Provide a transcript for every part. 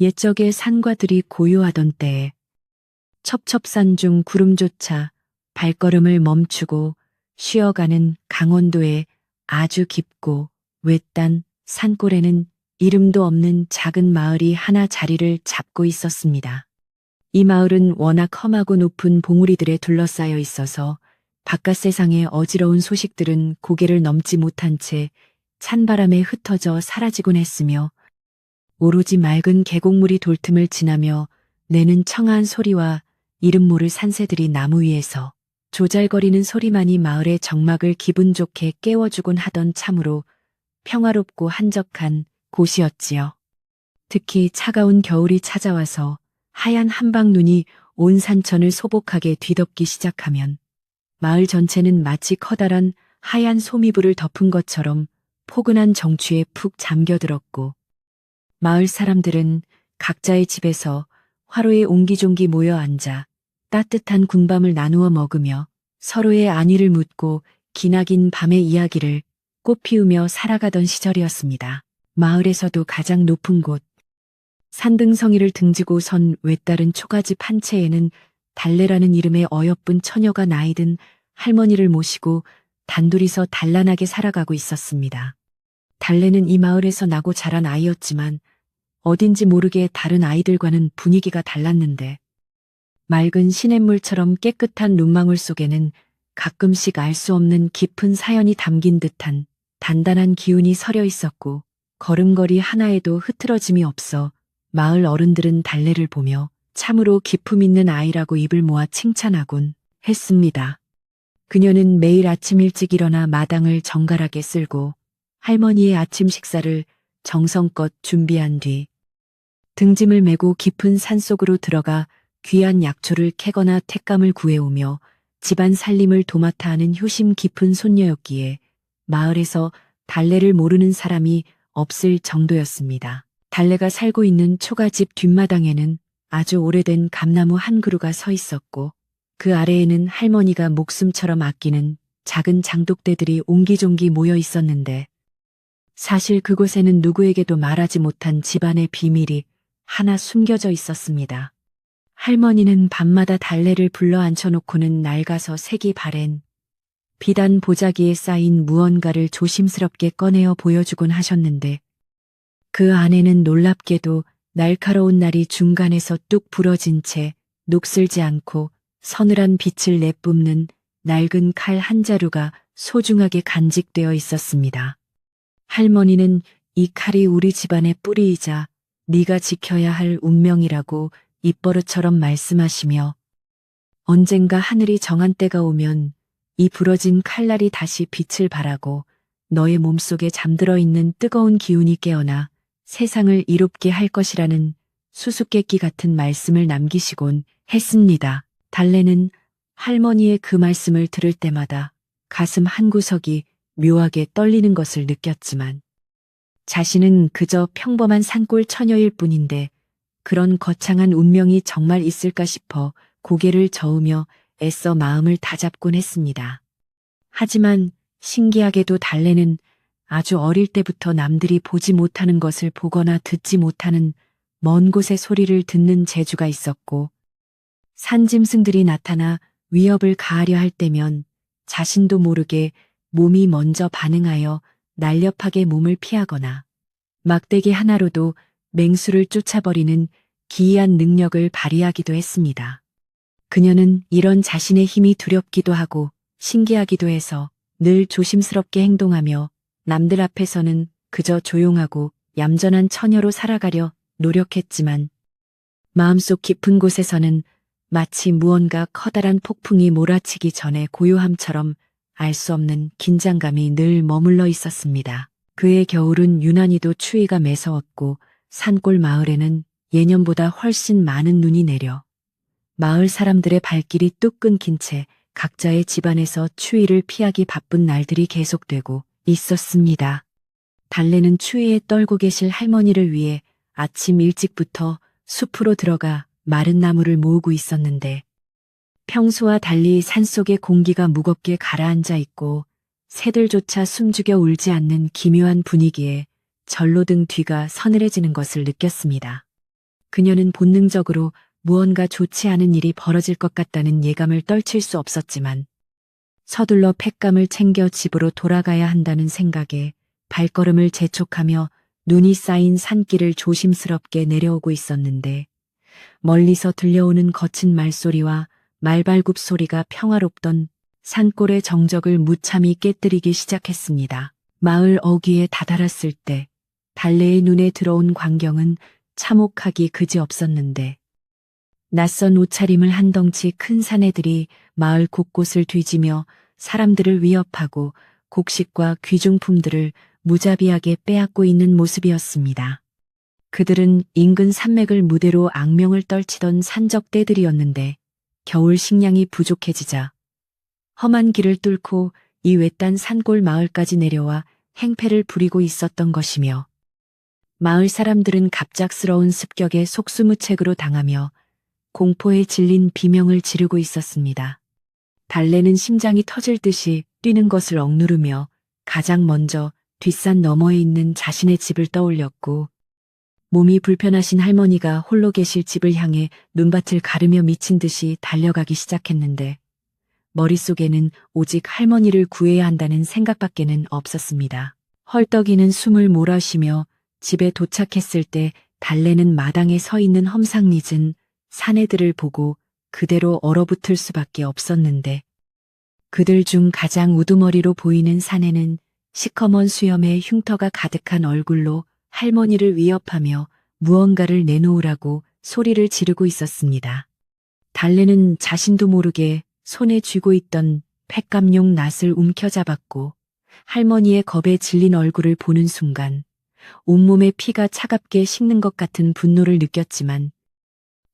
옛적의 산과 들이 고요하던 때에 첩첩산 중 구름조차 발걸음을 멈추고 쉬어가는 강원도의 아주 깊고 외딴 산골에는 이름도 없는 작은 마을이 하나 자리를 잡고 있었습니다. 이 마을은 워낙 험하고 높은 봉우리들에 둘러싸여 있어서 바깥 세상의 어지러운 소식들은 고개를 넘지 못한 채 찬바람에 흩어져 사라지곤 했으며 오로지 맑은 계곡물이 돌틈을 지나며 내는 청아한 소리와 이름 모를 산새들이 나무 위에서 조잘거리는 소리만이 마을의 정막을 기분 좋게 깨워주곤 하던 참으로 평화롭고 한적한 곳이었지요. 특히 차가운 겨울이 찾아와서 하얀 한방눈이 온 산천을 소복하게 뒤덮기 시작하면 마을 전체는 마치 커다란 하얀 소미불을 덮은 것처럼 포근한 정취에 푹 잠겨들었고 마을 사람들은 각자의 집에서 화로에 옹기종기 모여 앉아 따뜻한 군밤을 나누어 먹으며 서로의 안위를 묻고 기나긴 밤의 이야기를 꽃피우며 살아가던 시절이었습니다. 마을에서도 가장 높은 곳, 산등성이를 등지고 선 외따른 초가집 한 채에는 달래라는 이름의 어여쁜 처녀가 나이든 할머니를 모시고 단둘이서 단란하게 살아가고 있었습니다. 달래는 이 마을에서 나고 자란 아이였지만 어딘지 모르게 다른 아이들과는 분위기가 달랐는데 맑은 시냇물처럼 깨끗한 눈망울 속에는 가끔씩 알 수 없는 깊은 사연이 담긴 듯한 단단한 기운이 서려 있었고 걸음걸이 하나에도 흐트러짐이 없어 마을 어른들은 달래를 보며 참으로 기품 있는 아이라고 입을 모아 칭찬하곤 했습니다. 그녀는 매일 아침 일찍 일어나 마당을 정갈하게 쓸고 할머니의 아침 식사를 정성껏 준비한 뒤 등짐을 메고 깊은 산속으로 들어가 귀한 약초를 캐거나 택감을 구해오며 집안 살림을 도맡아 하는 효심 깊은 손녀였기에 마을에서 달래를 모르는 사람이 없을 정도였습니다. 달래가 살고 있는 초가집 뒷마당에는 아주 오래된 감나무 한 그루가 서 있었고 그 아래에는 할머니가 목숨처럼 아끼는 작은 장독대들이 옹기종기 모여 있었는데 사실 그곳에는 누구에게도 말하지 못한 집안의 비밀이 하나 숨겨져 있었습니다. 할머니는 밤마다 달래를 불러 앉혀놓고는 낡아서 색이 바랜 비단 보자기에 쌓인 무언가를 조심스럽게 꺼내어 보여주곤 하셨는데 그 안에는 놀랍게도 날카로운 날이 중간에서 뚝 부러진 채 녹슬지 않고 서늘한 빛을 내뿜는 낡은 칼 한 자루가 소중하게 간직되어 있었습니다. 할머니는 이 칼이 우리 집안의 뿌리이자 네가 지켜야 할 운명이라고 입버릇처럼 말씀하시며 언젠가 하늘이 정한 때가 오면 이 부러진 칼날이 다시 빛을 발하고 너의 몸속에 잠들어 있는 뜨거운 기운이 깨어나 세상을 이롭게 할 것이라는 수수께끼 같은 말씀을 남기시곤 했습니다. 달래는 할머니의 그 말씀을 들을 때마다 가슴 한구석이 묘하게 떨리는 것을 느꼈지만 자신은 그저 평범한 산골 처녀일 뿐인데 그런 거창한 운명이 정말 있을까 싶어 고개를 저으며 애써 마음을 다잡곤 했습니다. 하지만 신기하게도 달래는 아주 어릴 때부터 남들이 보지 못하는 것을 보거나 듣지 못하는 먼 곳의 소리를 듣는 재주가 있었고 산짐승들이 나타나 위협을 가하려 할 때면 자신도 모르게 몸이 먼저 반응하여 날렵하게 몸을 피하거나 막대기 하나로도 맹수를 쫓아버리는 기이한 능력을 발휘하기도 했습니다. 그녀는 이런 자신의 힘이 두렵기도 하고 신기하기도 해서 늘 조심스럽게 행동하며 남들 앞에서는 그저 조용하고 얌전한 처녀로 살아가려 노력했지만 마음속 깊은 곳에서는 마치 무언가 커다란 폭풍이 몰아치기 전에 고요함처럼 알 수 없는 긴장감이 늘 머물러 있었습니다. 그해 겨울은 유난히도 추위가 매서웠고 산골 마을에는 예년보다 훨씬 많은 눈이 내려 마을 사람들의 발길이 뚝 끊긴 채 각자의 집안에서 추위를 피하기 바쁜 날들이 계속되고 있었습니다. 달래는 추위에 떨고 계실 할머니를 위해 아침 일찍부터 숲으로 들어가 마른 나무를 모으고 있었는데 평소와 달리 산속의 공기가 무겁게 가라앉아 있고 새들조차 숨죽여 울지 않는 기묘한 분위기에 절로 등 뒤가 서늘해지는 것을 느꼈습니다. 그녀는 본능적으로 무언가 좋지 않은 일이 벌어질 것 같다는 예감을 떨칠 수 없었지만 서둘러 팩감을 챙겨 집으로 돌아가야 한다는 생각에 발걸음을 재촉하며 눈이 쌓인 산길을 조심스럽게 내려오고 있었는데 멀리서 들려오는 거친 말소리와 말발굽 소리가 평화롭던 산골의 정적을 무참히 깨뜨리기 시작했습니다. 마을 어귀에 다다랐을 때 달래의 눈에 들어온 광경은 참혹하기 그지없었는데 낯선 옷차림을 한 덩치 큰 사내들이 마을 곳곳을 뒤지며 사람들을 위협하고 곡식과 귀중품들을 무자비하게 빼앗고 있는 모습이었습니다. 그들은 인근 산맥을 무대로 악명을 떨치던 산적떼들이었는데 겨울 식량이 부족해지자 험한 길을 뚫고 이 외딴 산골 마을까지 내려와 행패를 부리고 있었던 것이며 마을 사람들은 갑작스러운 습격에 속수무책으로 당하며 공포에 질린 비명을 지르고 있었습니다. 달래는 심장이 터질 듯이 뛰는 것을 억누르며 가장 먼저 뒷산 너머에 있는 자신의 집을 떠올렸고 몸이 불편하신 할머니가 홀로 계실 집을 향해 눈밭을 가르며 미친 듯이 달려가기 시작했는데 머릿속에는 오직 할머니를 구해야 한다는 생각밖에는 없었습니다. 헐떡이는 숨을 몰아쉬며 집에 도착했을 때 달래는 마당에 서 있는 험상궂은 사내들을 보고 그대로 얼어붙을 수밖에 없었는데 그들 중 가장 우두머리로 보이는 사내는 시커먼 수염에 흉터가 가득한 얼굴로 할머니를 위협하며 무언가를 내놓으라고 소리를 지르고 있었습니다. 달래는 자신도 모르게 손에 쥐고 있던 팩감용 낫을 움켜잡았고 할머니의 겁에 질린 얼굴을 보는 순간 온몸에 피가 차갑게 식는 것 같은 분노를 느꼈지만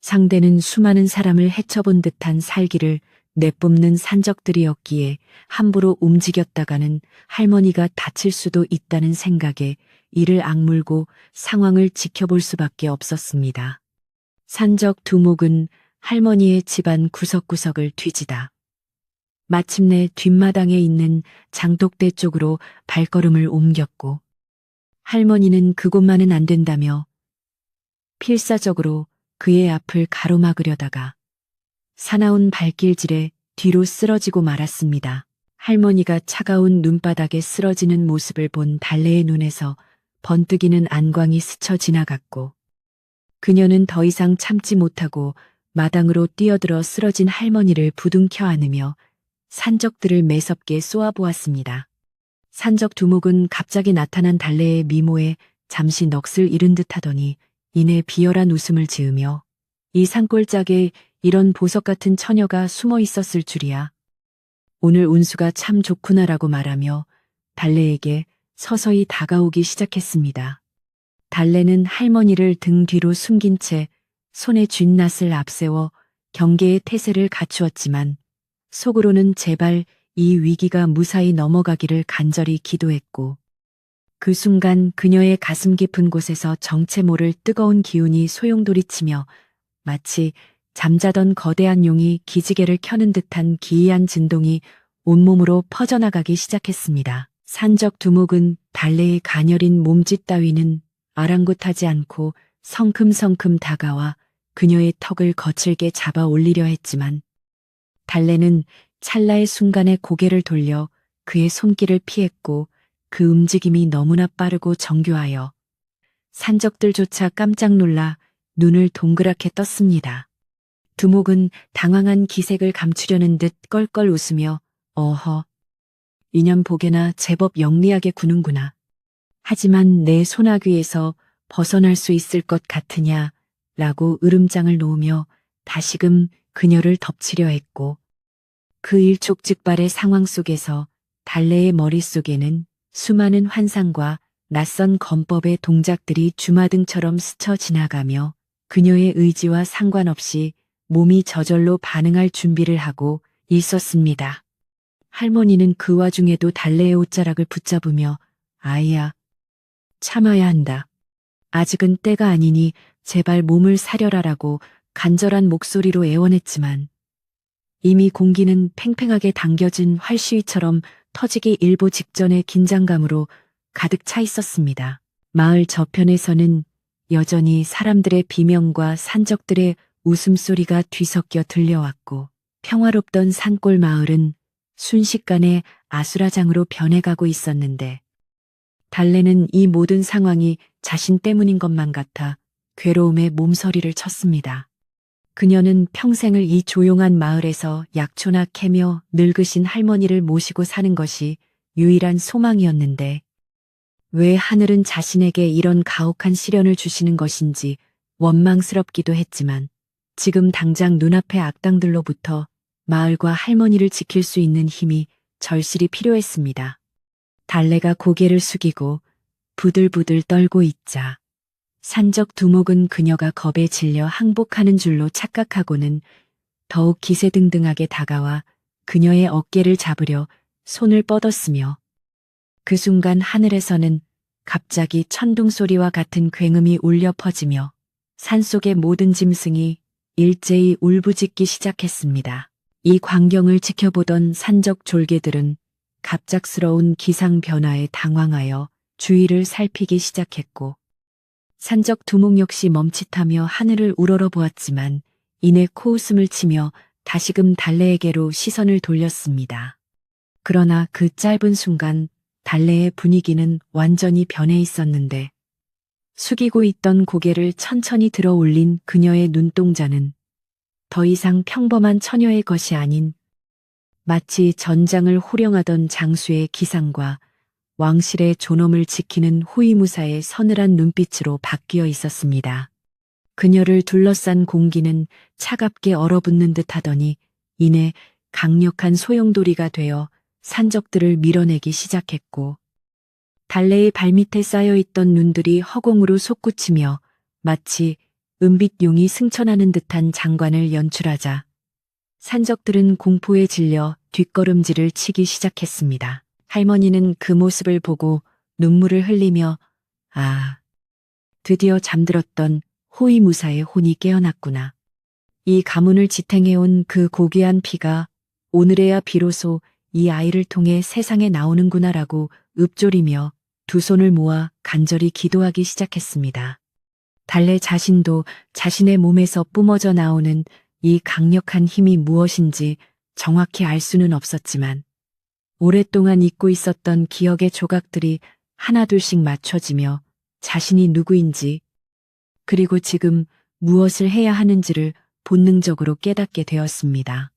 상대는 수많은 사람을 해쳐본 듯한 살기를 내뿜는 산적들이었기에 함부로 움직였다가는 할머니가 다칠 수도 있다는 생각에 이를 악물고 상황을 지켜볼 수밖에 없었습니다. 산적 두목은 할머니의 집안 구석구석을 뒤지다 마침내 뒷마당에 있는 장독대 쪽으로 발걸음을 옮겼고 할머니는 그곳만은 안 된다며 필사적으로 그의 앞을 가로막으려다가 사나운 발길질에 뒤로 쓰러지고 말았습니다. 할머니가 차가운 눈바닥에 쓰러지는 모습을 본 달래의 눈에서 번뜩이는 안광이 스쳐 지나갔고 그녀는 더 이상 참지 못하고 마당으로 뛰어들어 쓰러진 할머니를 부둥켜 안으며 산적들을 매섭게 쏘아보았습니다. 산적 두목은 갑자기 나타난 달래의 미모에 잠시 넋을 잃은 듯하더니 이내 비열한 웃음을 지으며 이 산골짜기에 이런 보석 같은 처녀가 숨어 있었을 줄이야. 오늘 운수가 참 좋구나라고 말하며 달래에게 서서히 다가오기 시작했습니다. 달래는 할머니를 등 뒤로 숨긴 채 손에 쥔 낫을 앞세워 경계의 태세를 갖추었지만 속으로는 제발 이 위기가 무사히 넘어가기를 간절히 기도했고 그 순간 그녀의 가슴 깊은 곳에서 정체 모를 뜨거운 기운이 소용돌이치며 마치 잠자던 거대한 용이 기지개를 켜는 듯한 기이한 진동이 온몸으로 퍼져나가기 시작했습니다. 산적 두목은 달래의 가녀린 몸짓 따위는 아랑곳하지 않고 성큼성큼 다가와 그녀의 턱을 거칠게 잡아 올리려 했지만 달래는 찰나의 순간에 고개를 돌려 그의 손길을 피했고 그 움직임이 너무나 빠르고 정교하여 산적들조차 깜짝 놀라 눈을 동그랗게 떴습니다. 두목은 당황한 기색을 감추려는 듯 껄껄 웃으며 어허, 이년 보게나 제법 영리하게 구는구나. 하지만 내 소나귀에서 벗어날 수 있을 것 같으냐 라고 으름장을 놓으며 다시금 그녀를 덮치려 했고 그 일촉즉발의 상황 속에서 달래의 머릿속에는 수많은 환상과 낯선 검법의 동작들이 주마등처럼 스쳐 지나가며 그녀의 의지와 상관없이 몸이 저절로 반응할 준비를 하고 있었습니다. 할머니는 그 와중에도 달래의 옷자락을 붙잡으며 아이야, 참아야 한다. 아직은 때가 아니니 제발 몸을 사려라라고 간절한 목소리로 애원했지만 이미 공기는 팽팽하게 당겨진 활시위처럼 터지기 일보 직전의 긴장감으로 가득 차 있었습니다. 마을 저편에서는 여전히 사람들의 비명과 산적들의 웃음소리가 뒤섞여 들려왔고 평화롭던 산골 마을은 순식간에 아수라장으로 변해가고 있었는데 달래는 이 모든 상황이 자신 때문인 것만 같아 괴로움에 몸서리를 쳤습니다. 그녀는 평생을 이 조용한 마을에서 약초나 캐며 늙으신 할머니를 모시고 사는 것이 유일한 소망이었는데 왜 하늘은 자신에게 이런 가혹한 시련을 주시는 것인지 원망스럽기도 했지만 지금 당장 눈앞의 악당들로부터 마을과 할머니를 지킬 수 있는 힘이 절실히 필요했습니다. 달래가 고개를 숙이고 부들부들 떨고 있자 산적 두목은 그녀가 겁에 질려 항복하는 줄로 착각하고는 더욱 기세등등하게 다가와 그녀의 어깨를 잡으려 손을 뻗었으며 그 순간 하늘에서는 갑자기 천둥 소리와 같은 굉음이 울려 퍼지며 산속의 모든 짐승이 일제히 울부짖기 시작했습니다. 이 광경을 지켜보던 산적 졸개들은 갑작스러운 기상 변화에 당황하여 주위를 살피기 시작했고 산적 두목 역시 멈칫하며 하늘을 우러러보았지만 이내 코웃음을 치며 다시금 달래에게로 시선을 돌렸습니다. 그러나 그 짧은 순간 달래의 분위기는 완전히 변해 있었는데 숙이고 있던 고개를 천천히 들어 올린 그녀의 눈동자는 더 이상 평범한 처녀의 것이 아닌 마치 전장을 호령하던 장수의 기상과 왕실의 존엄을 지키는 호위무사의 서늘한 눈빛으로 바뀌어 있었습니다. 그녀를 둘러싼 공기는 차갑게 얼어붙는 듯 하더니 이내 강력한 소용돌이가 되어 산적들을 밀어내기 시작했고 달래의 발밑에 쌓여있던 눈들이 허공으로 솟구치며 마치 은빛용이 승천하는 듯한 장관을 연출하자 산적들은 공포에 질려 뒷걸음질을 치기 시작했습니다. 할머니는 그 모습을 보고 눈물을 흘리며 드디어 잠들었던 호위무사의 혼이 깨어났구나. 이 가문을 지탱해온 그 고귀한 피가 오늘에야 비로소 이 아이를 통해 세상에 나오는구나라고 읊조리며 두 손을 모아 간절히 기도하기 시작했습니다. 달래 자신도 자신의 몸에서 뿜어져 나오는 이 강력한 힘이 무엇인지 정확히 알 수는 없었지만 오랫동안 잊고 있었던 기억의 조각들이 하나둘씩 맞춰지며 자신이 누구인지 그리고 지금 무엇을 해야 하는지를 본능적으로 깨닫게 되었습니다.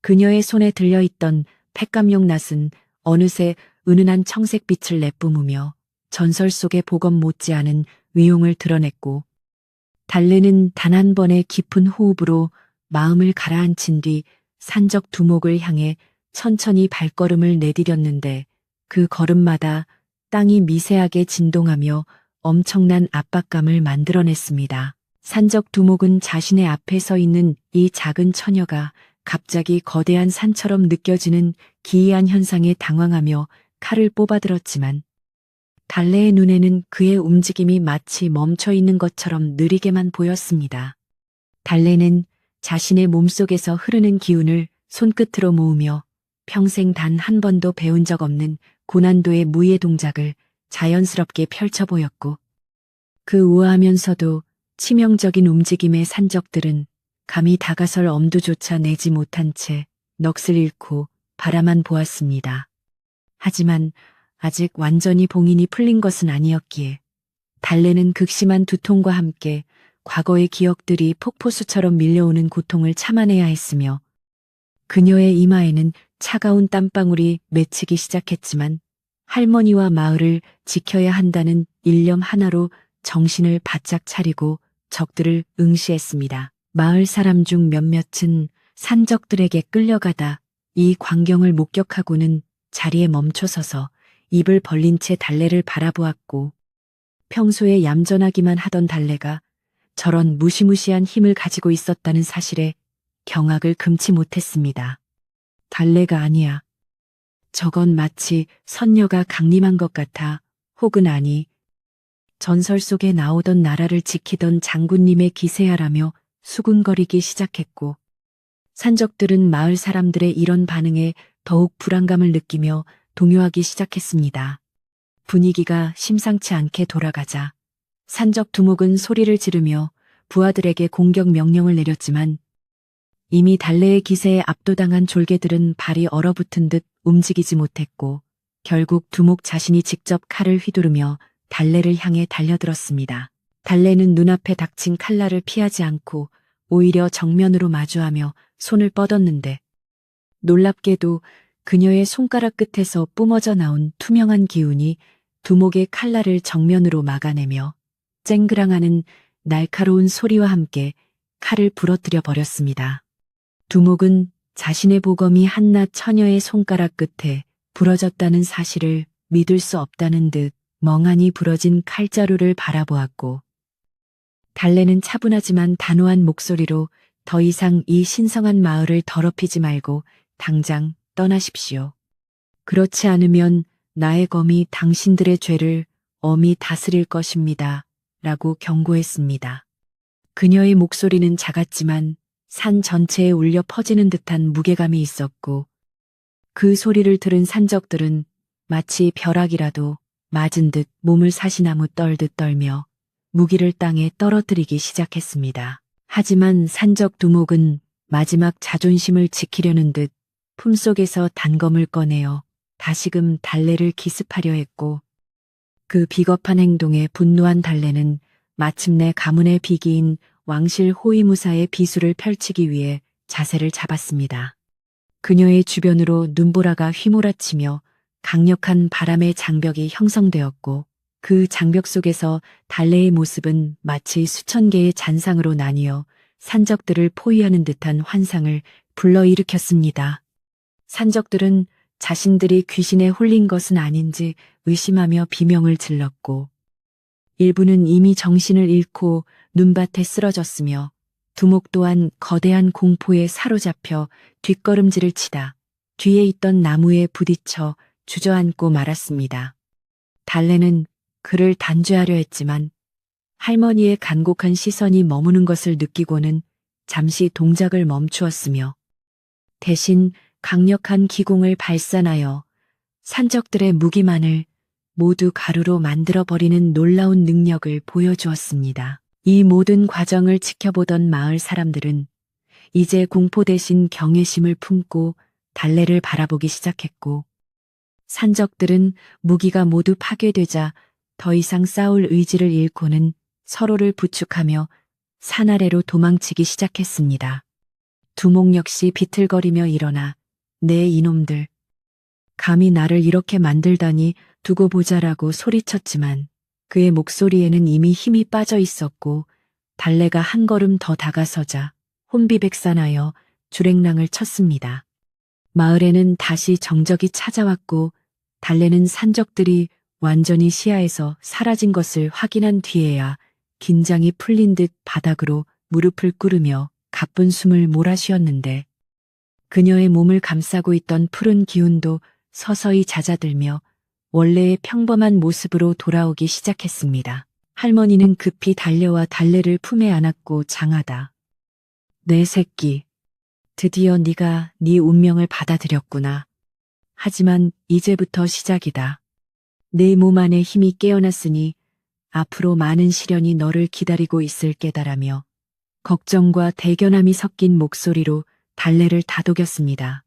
그녀의 손에 들려있던 팩감용 낫은 어느새 은은한 청색빛을 내뿜으며 전설 속의 복엄 못지않은 위용을 드러냈고 달래는 단 한 번의 깊은 호흡으로 마음을 가라앉힌 뒤 산적 두목을 향해 천천히 발걸음을 내디뎠는데 그 걸음마다 땅이 미세하게 진동하며 엄청난 압박감을 만들어냈습니다. 산적 두목은 자신의 앞에 서 있는 이 작은 처녀가 갑자기 거대한 산처럼 느껴지는 기이한 현상에 당황하며 칼을 뽑아들었지만 달래의 눈에는 그의 움직임이 마치 멈춰 있는 것처럼 느리게만 보였습니다. 달래는 자신의 몸속에서 흐르는 기운을 손끝으로 모으며 평생 단 한 번도 배운 적 없는 고난도의 무예 동작을 자연스럽게 펼쳐 보였고 그 우아하면서도 치명적인 움직임의 산적들은 감히 다가설 엄두조차 내지 못한 채 넋을 잃고 바라만 보았습니다. 하지만 아직 완전히 봉인이 풀린 것은 아니었기에 달래는 극심한 두통과 함께 과거의 기억들이 폭포수처럼 밀려오는 고통을 참아내야 했으며 그녀의 이마에는 차가운 땀방울이 맺히기 시작했지만 할머니와 마을을 지켜야 한다는 일념 하나로 정신을 바짝 차리고 적들을 응시했습니다. 마을 사람 중 몇몇은 산적들에게 끌려가다 이 광경을 목격하고는 자리에 멈춰서서 입을 벌린 채 달래를 바라보았고 평소에 얌전하기만 하던 달래가 저런 무시무시한 힘을 가지고 있었다는 사실에 경악을 금치 못했습니다. 달래가 아니야. 저건 마치 선녀가 강림한 것 같아 혹은 아니 전설 속에 나오던 나라를 지키던 장군님의 기세야라며 수군거리기 시작했고 산적들은 마을 사람들의 이런 반응에 더욱 불안감을 느끼며 동요하기 시작했습니다. 분위기가 심상치 않게 돌아가자 산적 두목은 소리를 지르며 부하들에게 공격 명령을 내렸지만 이미 달래의 기세에 압도당한 졸개들은 발이 얼어붙은 듯 움직이지 못했고 결국 두목 자신이 직접 칼을 휘두르며 달래를 향해 달려들었습니다. 달래는 눈앞에 닥친 칼날을 피하지 않고 오히려 정면으로 마주하며 손을 뻗었는데 놀랍게도 그녀의 손가락 끝에서 뿜어져 나온 투명한 기운이 두목의 칼날을 정면으로 막아내며 쨍그랑하는 날카로운 소리와 함께 칼을 부러뜨려 버렸습니다. 두목은 자신의 보검이 한낱 처녀의 손가락 끝에 부러졌다는 사실을 믿을 수 없다는 듯 멍하니 부러진 칼자루를 바라보았고 달래는 차분하지만 단호한 목소리로 더 이상 이 신성한 마을을 더럽히지 말고 당장 떠나십시오. 그렇지 않으면 나의 검이 당신들의 죄를 엄히 다스릴 것입니다. 라고 경고했습니다. 그녀의 목소리는 작았지만 산 전체에 울려 퍼지는 듯한 무게감이 있었고 그 소리를 들은 산적들은 마치 벼락이라도 맞은 듯 몸을 사시나무 떨듯 떨며 무기를 땅에 떨어뜨리기 시작했습니다. 하지만 산적 두목은 마지막 자존심을 지키려는 듯 품속에서 단검을 꺼내어 다시금 달래를 기습하려 했고 그 비겁한 행동에 분노한 달래는 마침내 가문의 비기인 왕실 호위무사의 비수를 펼치기 위해 자세를 잡았습니다. 그녀의 주변으로 눈보라가 휘몰아치며 강력한 바람의 장벽이 형성되었고 그 장벽 속에서 달래의 모습은 마치 수천 개의 잔상으로 나뉘어 산적들을 포위하는 듯한 환상을 불러일으켰습니다. 산적들은 자신들이 귀신에 홀린 것은 아닌지 의심하며 비명을 질렀고 일부는 이미 정신을 잃고 눈밭에 쓰러졌으며 두목 또한 거대한 공포에 사로잡혀 뒷걸음질을 치다 뒤에 있던 나무에 부딪혀 주저앉고 말았습니다. 달래는 그를 단죄하려 했지만 할머니의 간곡한 시선이 머무는 것을 느끼고는 잠시 동작을 멈추었으며 대신 강력한 기공을 발산하여 산적들의 무기만을 모두 가루로 만들어버리는 놀라운 능력을 보여주었습니다. 이 모든 과정을 지켜보던 마을 사람들은 이제 공포 대신 경외심을 품고 달래를 바라보기 시작했고 산적들은 무기가 모두 파괴되자 더 이상 싸울 의지를 잃고는 서로를 부축하며 산 아래로 도망치기 시작했습니다. 두목 역시 비틀거리며 일어나 네 이놈들, 감히 나를 이렇게 만들다니 두고 보자라고 소리쳤지만 그의 목소리에는 이미 힘이 빠져 있었고 달래가 한 걸음 더 다가서자 혼비백산하여 주랭랑을 쳤습니다. 마을에는 다시 정적이 찾아왔고 달래는 산적들이 완전히 시야에서 사라진 것을 확인한 뒤에야 긴장이 풀린 듯 바닥으로 무릎을 꿇으며 가쁜 숨을 몰아쉬었는데 그녀의 몸을 감싸고 있던 푸른 기운도 서서히 잦아들며 원래의 평범한 모습으로 돌아오기 시작했습니다. 할머니는 급히 달려와 달래를 품에 안았고 장하다. 내 새끼, 드디어 네가 네 운명을 받아들였구나. 하지만 이제부터 시작이다. 내 몸 안에 힘이 깨어났으니 앞으로 많은 시련이 너를 기다리고 있을 깨달으며 걱정과 대견함이 섞인 목소리로 달래를 다독였습니다.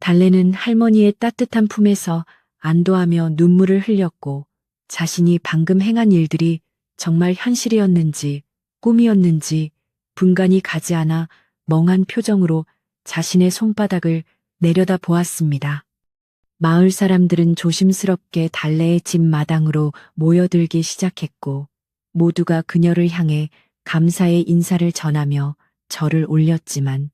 달래는 할머니의 따뜻한 품에서 안도하며 눈물을 흘렸고 자신이 방금 행한 일들이 정말 현실이었는지 꿈이었는지 분간이 가지 않아 멍한 표정으로 자신의 손바닥을 내려다 보았습니다. 마을 사람들은 조심스럽게 달래의 집 마당으로 모여들기 시작했고 모두가 그녀를 향해 감사의 인사를 전하며 절을 올렸지만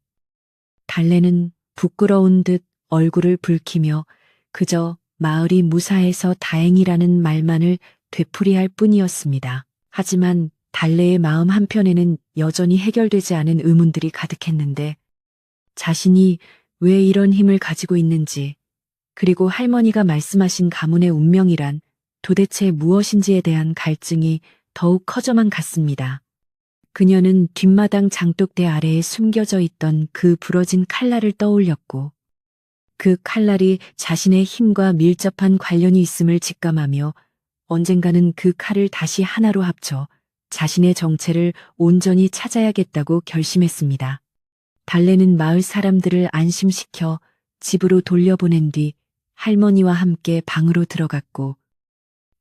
달래는 부끄러운 듯 얼굴을 붉히며 그저 마을이 무사해서 다행이라는 말만을 되풀이할 뿐이었습니다. 하지만 달래의 마음 한편에는 여전히 해결되지 않은 의문들이 가득했는데 자신이 왜 이런 힘을 가지고 있는지 그리고 할머니가 말씀하신 가문의 운명이란 도대체 무엇인지에 대한 갈증이 더욱 커져만 갔습니다. 그녀는 뒷마당 장독대 아래에 숨겨져 있던 그 부러진 칼날을 떠올렸고 그 칼날이 자신의 힘과 밀접한 관련이 있음을 직감하며 언젠가는 그 칼을 다시 하나로 합쳐 자신의 정체를 온전히 찾아야겠다고 결심했습니다. 달래는 마을 사람들을 안심시켜 집으로 돌려보낸 뒤 할머니와 함께 방으로 들어갔고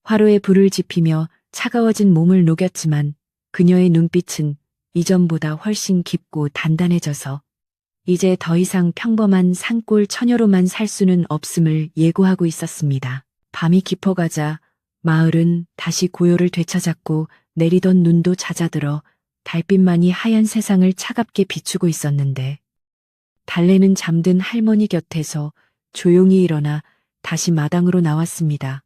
화로에 불을 지피며 차가워진 몸을 녹였지만 그녀의 눈빛은 이전보다 훨씬 깊고 단단해져서 이제 더 이상 평범한 산골 처녀로만 살 수는 없음을 예고하고 있었습니다. 밤이 깊어가자 마을은 다시 고요를 되찾았고 내리던 눈도 잦아들어 달빛만이 하얀 세상을 차갑게 비추고 있었는데 달래는 잠든 할머니 곁에서 조용히 일어나 다시 마당으로 나왔습니다.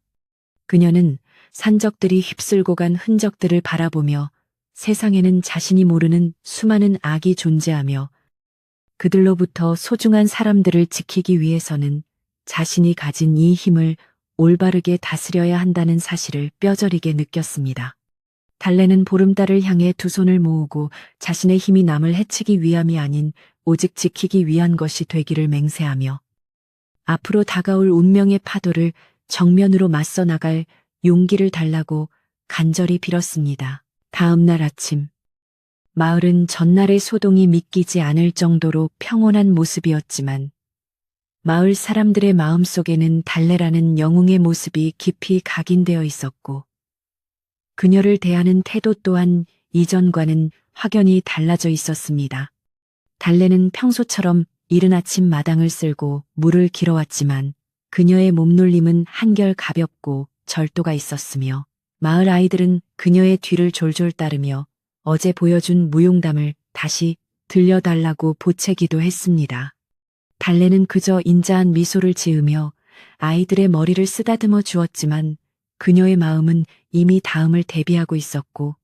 그녀는 산적들이 휩쓸고 간 흔적들을 바라보며 세상에는 자신이 모르는 수많은 악이 존재하며 그들로부터 소중한 사람들을 지키기 위해서는 자신이 가진 이 힘을 올바르게 다스려야 한다는 사실을 뼈저리게 느꼈습니다. 달래는 보름달을 향해 두 손을 모으고 자신의 힘이 남을 해치기 위함이 아닌 오직 지키기 위한 것이 되기를 맹세하며 앞으로 다가올 운명의 파도를 정면으로 맞서 나갈 용기를 달라고 간절히 빌었습니다. 다음 날 아침, 마을은 전날의 소동이 믿기지 않을 정도로 평온한 모습이었지만 마을 사람들의 마음속에는 달래라는 영웅의 모습이 깊이 각인되어 있었고 그녀를 대하는 태도 또한 이전과는 확연히 달라져 있었습니다. 달래는 평소처럼 이른 아침 마당을 쓸고 물을 길어왔지만 그녀의 몸놀림은 한결 가볍고 절도가 있었으며 마을 아이들은 그녀의 뒤를 졸졸 따르며 어제 보여준 무용담을 다시 들려달라고 보채기도 했습니다. 달래는 그저 인자한 미소를 지으며 아이들의 머리를 쓰다듬어 주었지만 그녀의 마음은 이미 다음을 대비하고 있었고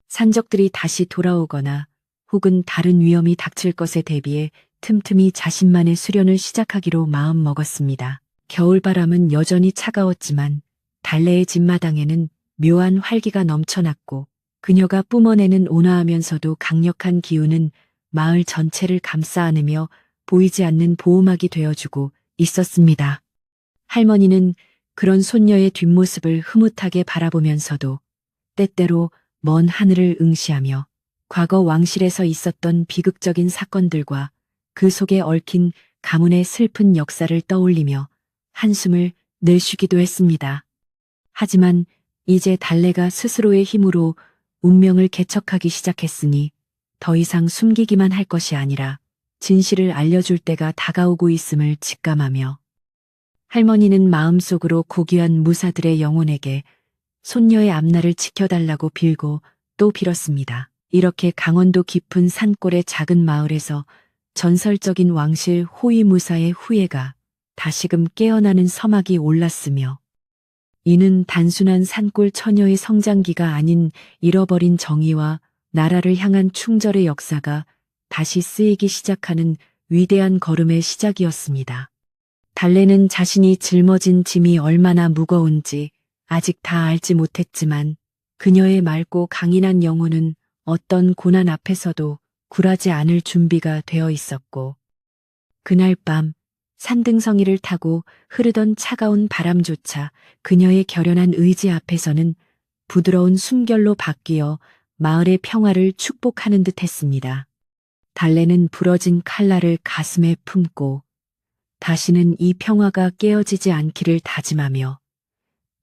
산적들이 다시 돌아오거나 혹은 다른 위험이 닥칠 것에 대비해 틈틈이 자신만의 수련을 시작하기로 마음먹었습니다. 겨울바람은 여전히 차가웠지만 달래의 집마당에는 묘한 활기가 넘쳐났고 그녀가 뿜어내는 온화하면서도 강력한 기운은 마을 전체를 감싸 안으며 보이지 않는 보호막이 되어주고 있었습니다. 할머니는 그런 손녀의 뒷모습을 흐뭇하게 바라보면서도 때때로 먼 하늘을 응시하며 과거 왕실에서 있었던 비극적인 사건들과 그 속에 얽힌 가문의 슬픈 역사를 떠올리며 한숨을 내쉬기도 했습니다. 하지만 이제 달래가 스스로의 힘으로 운명을 개척하기 시작했으니 더 이상 숨기기만 할 것이 아니라 진실을 알려줄 때가 다가오고 있음을 직감하며 할머니는 마음속으로 고귀한 무사들의 영혼에게 손녀의 앞날을 지켜달라고 빌고 또 빌었습니다. 이렇게 강원도 깊은 산골의 작은 마을에서 전설적인 왕실 호위무사의 후예가 다시금 깨어나는 서막이 올랐으며 이는 단순한 산골 처녀의 성장기가 아닌 잃어버린 정의와 나라를 향한 충절의 역사가 다시 쓰이기 시작하는 위대한 걸음의 시작이었습니다. 달래는 자신이 짊어진 짐이 얼마나 무거운지 아직 다 알지 못했지만 그녀의 맑고 강인한 영혼은 어떤 고난 앞에서도 굴하지 않을 준비가 되어 있었고 그날 밤 산등성이를 타고 흐르던 차가운 바람조차 그녀의 결연한 의지 앞에서는 부드러운 숨결로 바뀌어 마을의 평화를 축복하는 듯 했습니다. 달래는 부러진 칼날을 가슴에 품고 다시는 이 평화가 깨어지지 않기를 다짐하며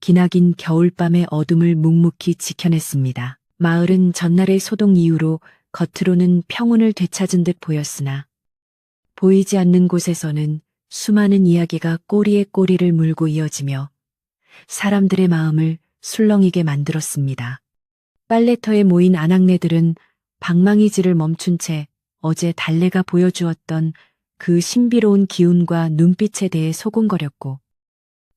기나긴 겨울밤의 어둠을 묵묵히 지켜냈습니다. 마을은 전날의 소동 이후로 겉으로는 평온을 되찾은 듯 보였으나 보이지 않는 곳에서는 수많은 이야기가 꼬리에 꼬리를 물고 이어지며 사람들의 마음을 술렁이게 만들었습니다. 빨래터에 모인 아낙네들은 방망이질을 멈춘 채 어제 달래가 보여주었던 그 신비로운 기운과 눈빛에 대해 소곤거렸고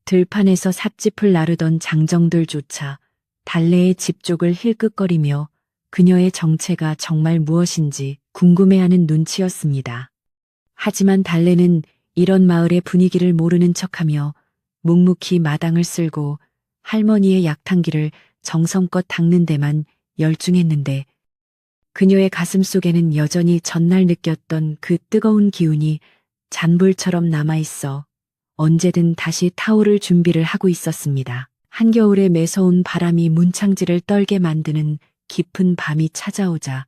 들판에서 삿짚을 나르던 장정들조차 달래의 집 쪽을 힐끗거리며 그녀의 정체가 정말 무엇인지 궁금해하는 눈치였습니다. 하지만 달래는 이런 마을의 분위기를 모르는 척하며 묵묵히 마당을 쓸고 할머니의 약탕기를 정성껏 닦는 데만 열중했는데 그녀의 가슴 속에는 여전히 전날 느꼈던 그 뜨거운 기운이 잔불처럼 남아있어 언제든 다시 타오를 준비를 하고 있었습니다. 한겨울에 매서운 바람이 문창지를 떨게 만드는 깊은 밤이 찾아오자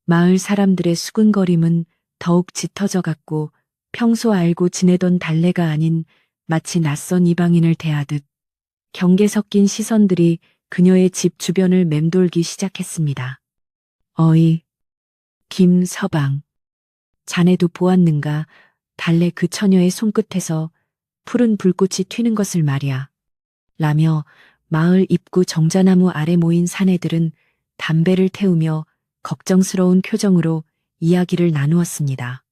마을 사람들의 수근거림은 더욱 짙어져 갔고 평소 알고 지내던 달래가 아닌 마치 낯선 이방인을 대하듯 경계 섞인 시선들이 그녀의 집 주변을 맴돌기 시작했습니다. 어이, 김서방. 자네도 보았는가? 달래 그 처녀의 손끝에서 푸른 불꽃이 튀는 것을 말이야. 라며 마을 입구 정자나무 아래 모인 사내들은 담배를 태우며 걱정스러운 표정으로 이야기를 나누었습니다.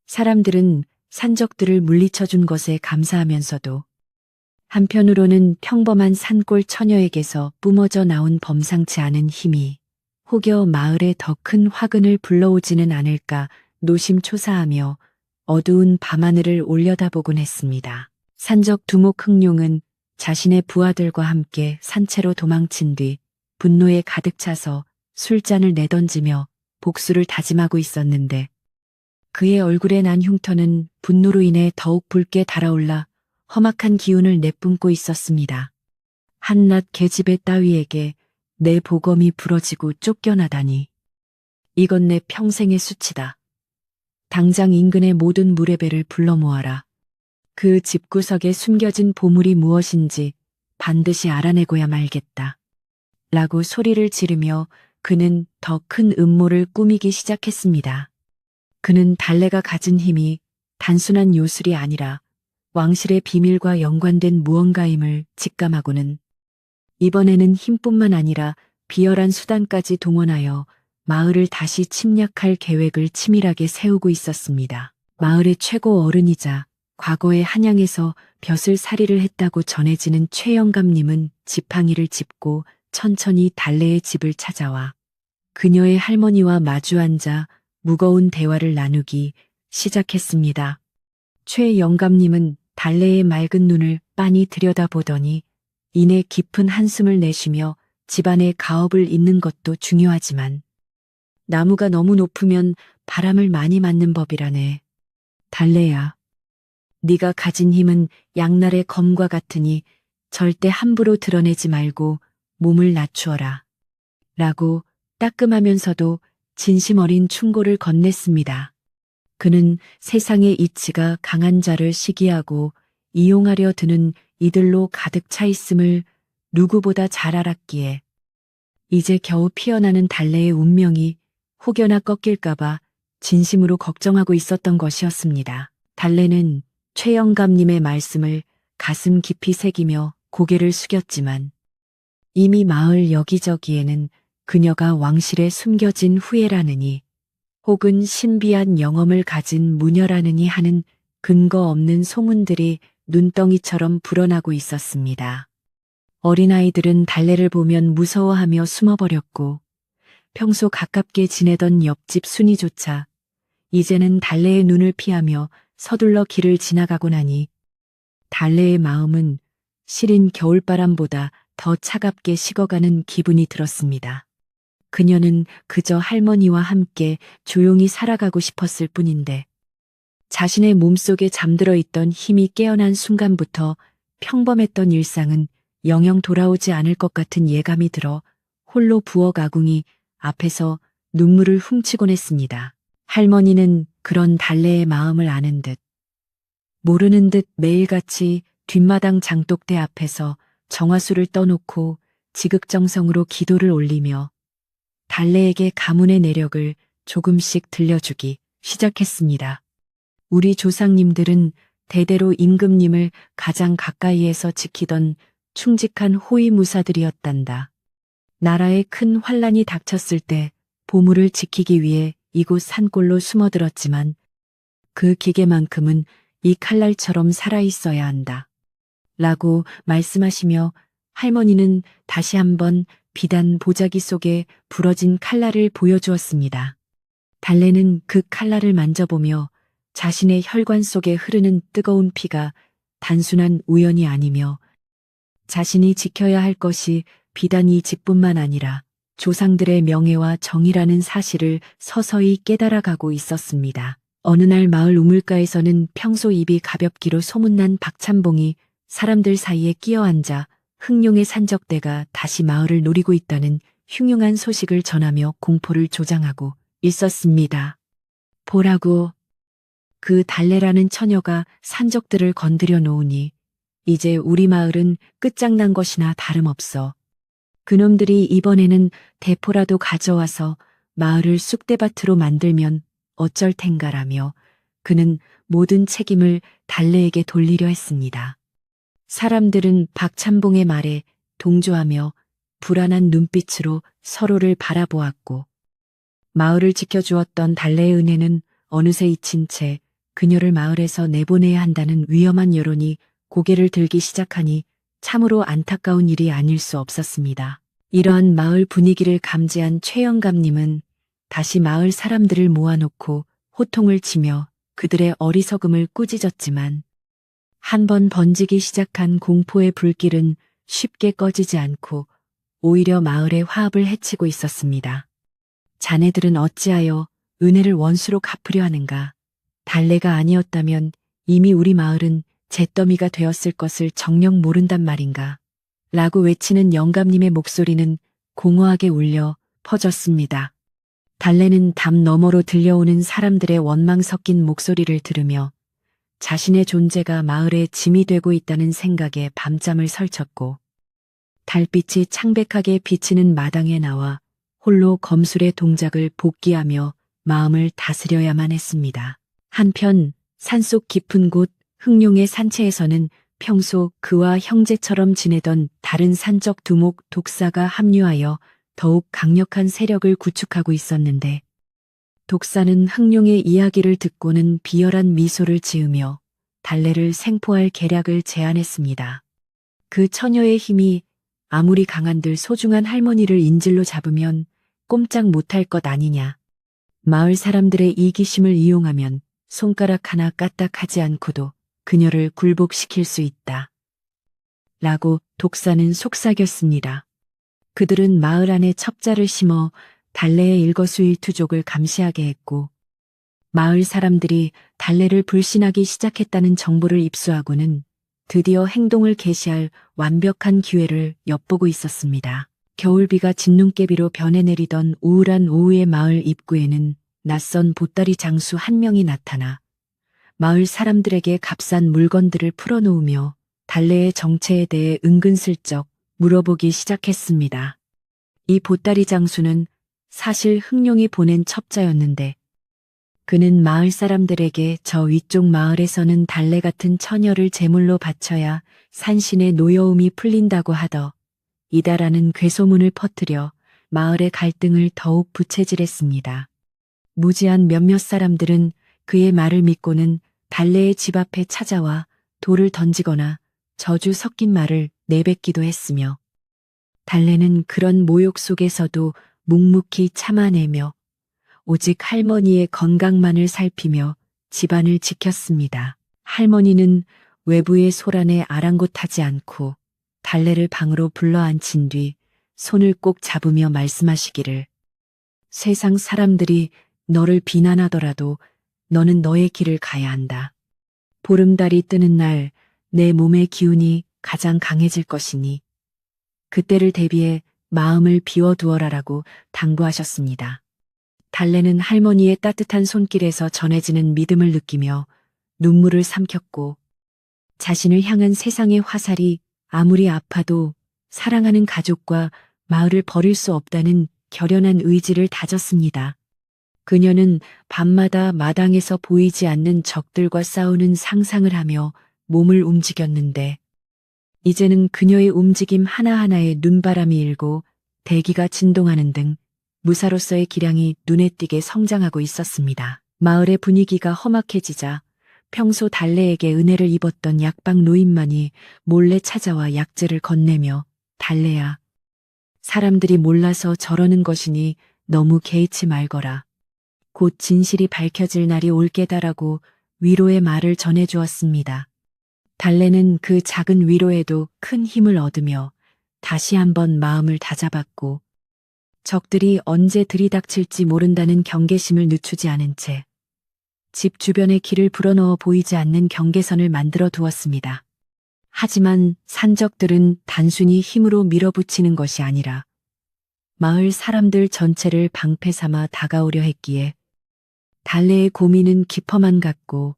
사람들은 산적들을 물리쳐준 것에 감사하면서도 한편으로는 평범한 산골 처녀에게서 뿜어져 나온 범상치 않은 힘이 혹여 마을에 더 큰 화근을 불러오지는 않을까 노심초사하며 어두운 밤하늘을 올려다보곤 했습니다. 산적 두목 흑룡은 자신의 부하들과 함께 산채로 도망친 뒤 분노에 가득 차서 술잔을 내던지며 복수를 다짐하고 있었는데 그의 얼굴에 난 흉터는 분노로 인해 더욱 붉게 달아올라 험악한 기운을 내뿜고 있었습니다. 한낱 계집애 따위에게 내 보검이 부러지고 쫓겨나다니. 이건 내 평생의 수치다. 당장 인근의 모든 무례배를 불러 모아라. 그 집구석에 숨겨진 보물이 무엇인지 반드시 알아내고야 말겠다. 라고 소리를 지르며 그는 더 큰 음모를 꾸미기 시작했습니다. 그는 달래가 가진 힘이 단순한 요술이 아니라 왕실의 비밀과 연관된 무언가임을 직감하고는 이번에는 힘뿐만 아니라 비열한 수단까지 동원하여 마을을 다시 침략할 계획을 치밀하게 세우고 있었습니다. 마을의 최고 어른이자 과거에 한양에서 벼슬살이를 했다고 전해지는 최영감님은 지팡이를 짚고 천천히 달래의 집을 찾아와 그녀의 할머니와 마주 앉아 무거운 대화를 나누기 시작했습니다. 최영감님은 달래의 맑은 눈을 빤히 들여다보더니 이내 깊은 한숨을 내쉬며 집안의 가업을 잇는 것도 중요하지만 나무가 너무 높으면 바람을 많이 맞는 법이라네. 달래야, 네가 가진 힘은 양날의 검과 같으니 절대 함부로 드러내지 말고 몸을 낮추어라. 라고 따끔하면서도 진심 어린 충고를 건넸습니다. 그는 세상의 이치가 강한 자를 시기하고 이용하려 드는 이들로 가득 차 있음을 누구보다 잘 알았기에 이제 겨우 피어나는 달래의 운명이 혹여나 꺾일까봐 진심으로 걱정하고 있었던 것이었습니다. 달래는 최영감님의 말씀을 가슴 깊이 새기며 고개를 숙였지만 이미 마을 여기저기에는 그녀가 왕실에 숨겨진 후예라느니 혹은 신비한 영험을 가진 무녀라느니 하는 근거 없는 소문들이 눈덩이처럼 불어나고 있었습니다. 어린아이들은 달래를 보면 무서워하며 숨어버렸고 평소 가깝게 지내던 옆집 순이조차 이제는 달래의 눈을 피하며 서둘러 길을 지나가고 나니 달래의 마음은 시린 겨울바람보다 더 차갑게 식어가는 기분이 들었습니다. 그녀는 그저 할머니와 함께 조용히 살아가고 싶었을 뿐인데 자신의 몸속에 잠들어 있던 힘이 깨어난 순간부터 평범했던 일상은 영영 돌아오지 않을 것 같은 예감이 들어 홀로 부엌 아궁이 앞에서 눈물을 훔치곤 했습니다. 할머니는 그런 달래의 마음을 아는 듯 모르는 듯 매일같이 뒷마당 장독대 앞에서 정화수를 떠놓고 지극정성으로 기도를 올리며 달래에게 가문의 내력을 조금씩 들려주기 시작했습니다. 우리 조상님들은 대대로 임금님을 가장 가까이에서 지키던 충직한 호위무사들이었단다. 나라에 큰 환란이 닥쳤을 때 보물을 지키기 위해 이곳 산골로 숨어들었지만 그 기계만큼은 이 칼날처럼 살아있어야 한다. 라고 말씀하시며 할머니는 다시 한번 비단 보자기 속에 부러진 칼날을 보여주었습니다. 달래는 그 칼날을 만져보며 자신의 혈관 속에 흐르는 뜨거운 피가 단순한 우연이 아니며 자신이 지켜야 할 것이 비단 이 집뿐만 아니라 조상들의 명예와 정의라는 사실을 서서히 깨달아가고 있었습니다. 어느 날 마을 우물가에서는 평소 입이 가볍기로 소문난 박찬봉이 사람들 사이에 끼어앉아 흥룡의 산적대가 다시 마을을 노리고 있다는 흉흉한 소식을 전하며 공포를 조장하고 있었습니다. 보라고, 그 달래라는 처녀가 산적들을 건드려 놓으니 이제 우리 마을은 끝장난 것이나 다름없어. 그놈들이 이번에는 대포라도 가져와서 마을을 쑥대밭으로 만들면 어쩔 텐가라며 그는 모든 책임을 달래에게 돌리려 했습니다. 사람들은 박찬봉의 말에 동조하며 불안한 눈빛으로 서로를 바라보았고 마을을 지켜주었던 달래의 은혜는 어느새 잊힌 채 그녀를 마을에서 내보내야 한다는 위험한 여론이 고개를 들기 시작하니 참으로 안타까운 일이 아닐 수 없었습니다. 이러한 마을 분위기를 감지한 최영감님은 다시 마을 사람들을 모아놓고 호통을 치며 그들의 어리석음을 꾸짖었지만 한번 번지기 시작한 공포의 불길은 쉽게 꺼지지 않고 오히려 마을의 화합을 해치고 있었습니다. 자네들은 어찌하여 은혜를 원수로 갚으려 하는가? 달래가 아니었다면 이미 우리 마을은 잿더미가 되었을 것을 정녕 모른단 말인가? 라고 외치는 영감님의 목소리는 공허하게 울려 퍼졌습니다. 달래는 담 너머로 들려오는 사람들의 원망 섞인 목소리를 들으며 자신의 존재가 마을에 짐이 되고 있다는 생각에 밤잠을 설쳤고 달빛이 창백하게 비치는 마당에 나와 홀로 검술의 동작을 복기하며 마음을 다스려야만 했습니다. 한편 산속 깊은 곳 흥룡의 산채에서는 평소 그와 형제처럼 지내던 다른 산적 두목 독사가 합류하여 더욱 강력한 세력을 구축하고 있었는데 독사는 흥룡의 이야기를 듣고는 비열한 미소를 지으며 달래를 생포할 계략을 제안했습니다. 그 처녀의 힘이 아무리 강한들 소중한 할머니를 인질로 잡으면 꼼짝 못할 것 아니냐. 마을 사람들의 이기심을 이용하면 손가락 하나 까딱하지 않고도 그녀를 굴복시킬 수 있다. 라고 독사는 속삭였습니다. 그들은 마을 안에 첩자를 심어 달래의 일거수일투족을 감시하게 했고 마을 사람들이 달래를 불신하기 시작했다는 정보를 입수하고는 드디어 행동을 개시할 완벽한 기회를 엿보고 있었습니다. 겨울비가 진눈깨비로 변해 내리던 우울한 오후의 마을 입구에는 낯선 보따리 장수 한 명이 나타나 마을 사람들에게 값싼 물건들을 풀어놓으며 달래의 정체에 대해 은근슬쩍 물어보기 시작했습니다. 이 보따리 장수는 사실 흥룡이 보낸 첩자였는데 그는 마을 사람들에게 저 위쪽 마을에서는 달래 같은 처녀를 제물로 바쳐야 산신의 노여움이 풀린다고 하더 이다라는 괴소문을 퍼뜨려 마을의 갈등을 더욱 부채질했습니다. 무지한 몇몇 사람들은 그의 말을 믿고는 달래의 집 앞에 찾아와 돌을 던지거나 저주 섞인 말을 내뱉기도 했으며 달래는 그런 모욕 속에서도 묵묵히 참아내며 오직 할머니의 건강만을 살피며 집안을 지켰습니다. 할머니는 외부의 소란에 아랑곳하지 않고 달래를 방으로 불러앉힌 뒤 손을 꼭 잡으며 말씀하시기를 세상 사람들이 너를 비난하더라도 너는 너의 길을 가야 한다. 보름달이 뜨는 날 내 몸의 기운이 가장 강해질 것이니 그때를 대비해 마음을 비워두어라라고 당부하셨습니다. 달래는 할머니의 따뜻한 손길에서 전해지는 믿음을 느끼며 눈물을 삼켰고 자신을 향한 세상의 화살이 아무리 아파도 사랑하는 가족과 마을을 버릴 수 없다는 결연한 의지를 다졌습니다. 그녀는 밤마다 마당에서 보이지 않는 적들과 싸우는 상상을 하며 몸을 움직였는데 이제는 그녀의 움직임 하나하나에 눈바람이 일고 대기가 진동하는 등 무사로서의 기량이 눈에 띄게 성장하고 있었습니다. 마을의 분위기가 험악해지자 평소 달래에게 은혜를 입었던 약방 노인만이 몰래 찾아와 약재를 건네며 달래야, 사람들이 몰라서 저러는 것이니 너무 개의치 말거라. 곧 진실이 밝혀질 날이 올 게다라고 위로의 말을 전해주었습니다. 달래는 그 작은 위로에도 큰 힘을 얻으며 다시 한번 마음을 다잡았고 적들이 언제 들이닥칠지 모른다는 경계심을 늦추지 않은 채 집 주변의 길을 불어넣어 보이지 않는 경계선을 만들어 두었습니다. 하지만 산적들은 단순히 힘으로 밀어붙이는 것이 아니라 마을 사람들 전체를 방패 삼아 다가오려 했기에 달래의 고민은 깊어만 갔고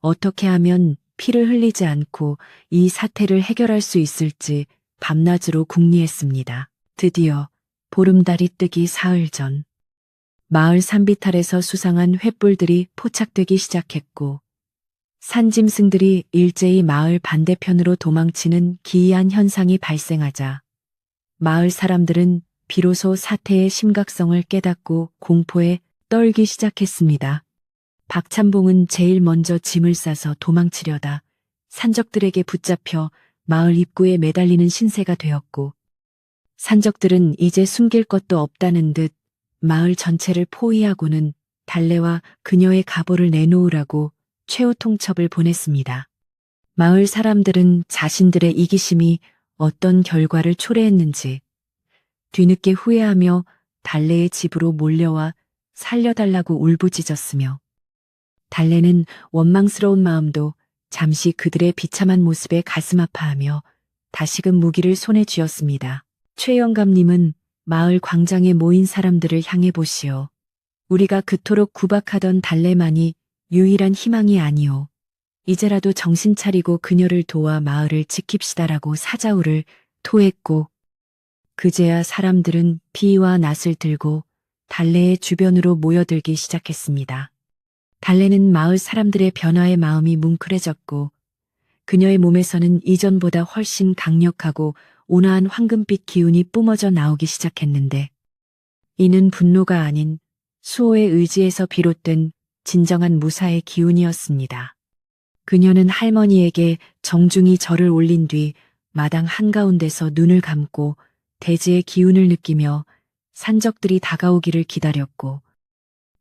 어떻게 하면 피를 흘리지 않고 이 사태를 해결할 수 있을지 밤낮으로 궁리했습니다. 드디어 보름달이 뜨기 사흘 전 마을 산비탈에서 수상한 횃불들이 포착되기 시작했고 산짐승들이 일제히 마을 반대편으로 도망치는 기이한 현상이 발생하자 마을 사람들은 비로소 사태의 심각성을 깨닫고 공포에 떨기 시작했습니다. 박찬봉은 제일 먼저 짐을 싸서 도망치려다 산적들에게 붙잡혀 마을 입구에 매달리는 신세가 되었고 산적들은 이제 숨길 것도 없다는 듯 마을 전체를 포위하고는 달래와 그녀의 가보를 내놓으라고 최후 통첩을 보냈습니다. 마을 사람들은 자신들의 이기심이 어떤 결과를 초래했는지 뒤늦게 후회하며 달래의 집으로 몰려와 살려달라고 울부짖었으며 달래는 원망스러운 마음도 잠시 그들의 비참한 모습에 가슴 아파하며 다시금 무기를 손에 쥐었습니다. 최 영감님은 마을 광장에 모인 사람들을 향해 보시오. 우리가 그토록 구박하던 달래만이 유일한 희망이 아니오. 이제라도 정신 차리고 그녀를 도와 마을을 지킵시다라고 사자우를 토했고 그제야 사람들은 피와 낫을 들고 달래의 주변으로 모여들기 시작했습니다. 달래는 마을 사람들의 변화에 마음이 뭉클해졌고 그녀의 몸에서는 이전보다 훨씬 강력하고 온화한 황금빛 기운이 뿜어져 나오기 시작했는데 이는 분노가 아닌 수호의 의지에서 비롯된 진정한 무사의 기운이었습니다. 그녀는 할머니에게 정중히 절을 올린 뒤 마당 한가운데서 눈을 감고 대지의 기운을 느끼며 산적들이 다가오기를 기다렸고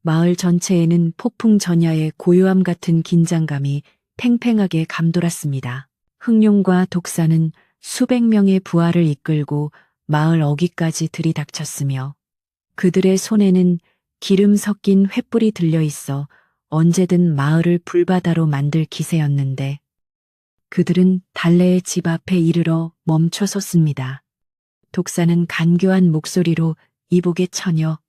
마을 전체에는 폭풍 전야의 고요함 같은 긴장감이 팽팽하게 감돌았습니다. 흑룡과 독사는 수백 명의 부하를 이끌고 마을 어귀까지 들이닥쳤으며 그들의 손에는 기름 섞인 횃불이 들려 있어 언제든 마을을 불바다로 만들 기세였는데 그들은 달래의 집 앞에 이르러 멈춰섰습니다. 독사는 간교한 목소리로 이복의 처녀,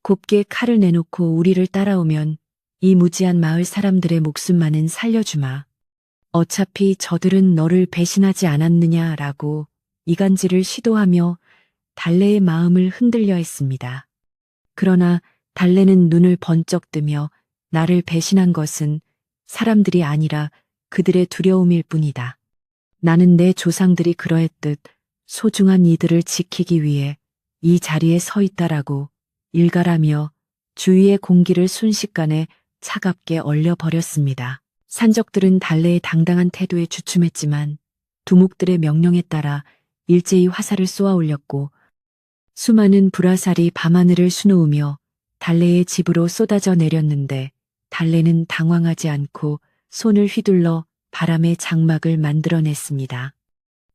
곱게 칼을 내놓고 우리를 따라오면 이 무지한 마을 사람들의 목숨만은 살려주마. 어차피 저들은 너를 배신하지 않았느냐라고 이간질을 시도하며 달래의 마음을 흔들려 했습니다. 그러나 달래는 눈을 번쩍 뜨며 나를 배신한 것은 사람들이 아니라 그들의 두려움일 뿐이다. 나는 내 조상들이 그러했듯 소중한 이들을 지키기 위해 이 자리에 서 있다라고 일갈하며 주위의 공기를 순식간에 차갑게 얼려버렸습니다. 산적들은 달래의 당당한 태도에 주춤했지만 두목들의 명령에 따라 일제히 화살을 쏘아 올렸고 수많은 불화살이 밤하늘을 수놓으며 달래의 집으로 쏟아져 내렸는데 달래는 당황하지 않고 손을 휘둘러 바람의 장막을 만들어냈습니다.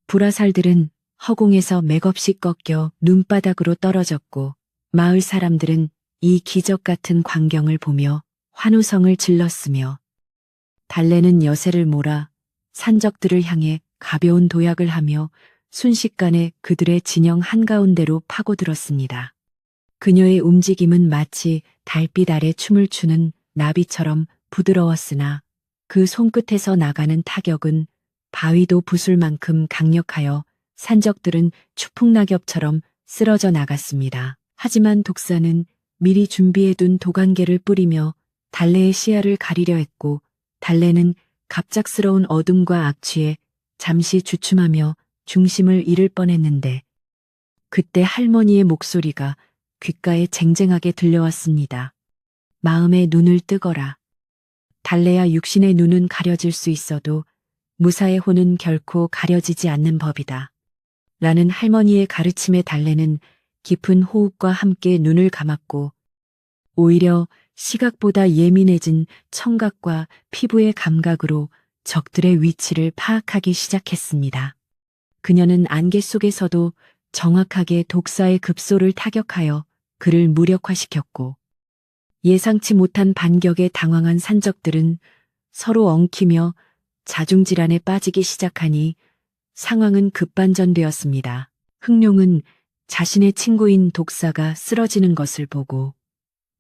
불화살들은 허공에서 맥없이 꺾여 눈바닥으로 떨어졌고 마을 사람들은 이 기적 같은 광경을 보며 환호성을 질렀으며 달래는 여세를 몰아 산적들을 향해 가벼운 도약을 하며 순식간에 그들의 진영 한가운데로 파고들었습니다. 그녀의 움직임은 마치 달빛 아래 춤을 추는 나비처럼 부드러웠으나 그 손끝에서 나가는 타격은 바위도 부술 만큼 강력하여 산적들은 추풍낙엽처럼 쓰러져 나갔습니다. 하지만 독사는 미리 준비해둔 도관계를 뿌리며 달래의 시야를 가리려 했고 달래는 갑작스러운 어둠과 악취에 잠시 주춤하며 중심을 잃을 뻔했는데 그때 할머니의 목소리가 귓가에 쟁쟁하게 들려왔습니다. 마음의 눈을 뜨거라. 달래야 육신의 눈은 가려질 수 있어도 무사의 혼은 결코 가려지지 않는 법이다. 라는 할머니의 가르침에 달래는 깊은 호흡과 함께 눈을 감았고 오히려 시각보다 예민해진 청각과 피부의 감각으로 적들의 위치를 파악하기 시작했습니다. 그녀는 안개 속에서도 정확하게 독사의 급소를 타격하여 그를 무력화시켰고 예상치 못한 반격에 당황한 산적들은 서로 엉키며 자중질환에 빠지기 시작하니 상황은 급반전되었습니다. 흑룡은 자신의 친구인 독사가 쓰러지는 것을 보고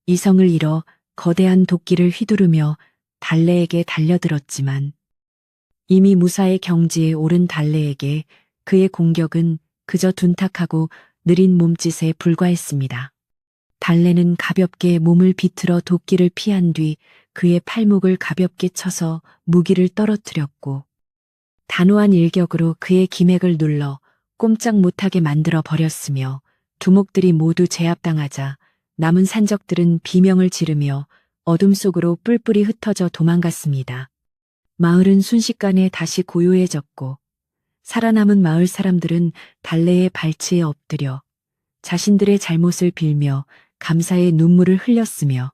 이성을 잃어 거대한 도끼를 휘두르며 달래에게 달려들었지만 이미 무사의 경지에 오른 달래에게 그의 공격은 그저 둔탁하고 느린 몸짓에 불과했습니다. 달래는 가볍게 몸을 비틀어 도끼를 피한 뒤 그의 팔목을 가볍게 쳐서 무기를 떨어뜨렸고 단호한 일격으로 그의 기맥을 눌러 꼼짝 못하게 만들어 버렸으며 두목들이 모두 제압당하자 남은 산적들은 비명을 지르며 어둠 속으로 뿔뿔이 흩어져 도망갔습니다. 마을은 순식간에 다시 고요해졌고 살아남은 마을 사람들은 달래의 발치에 엎드려 자신들의 잘못을 빌며 감사의 눈물을 흘렸으며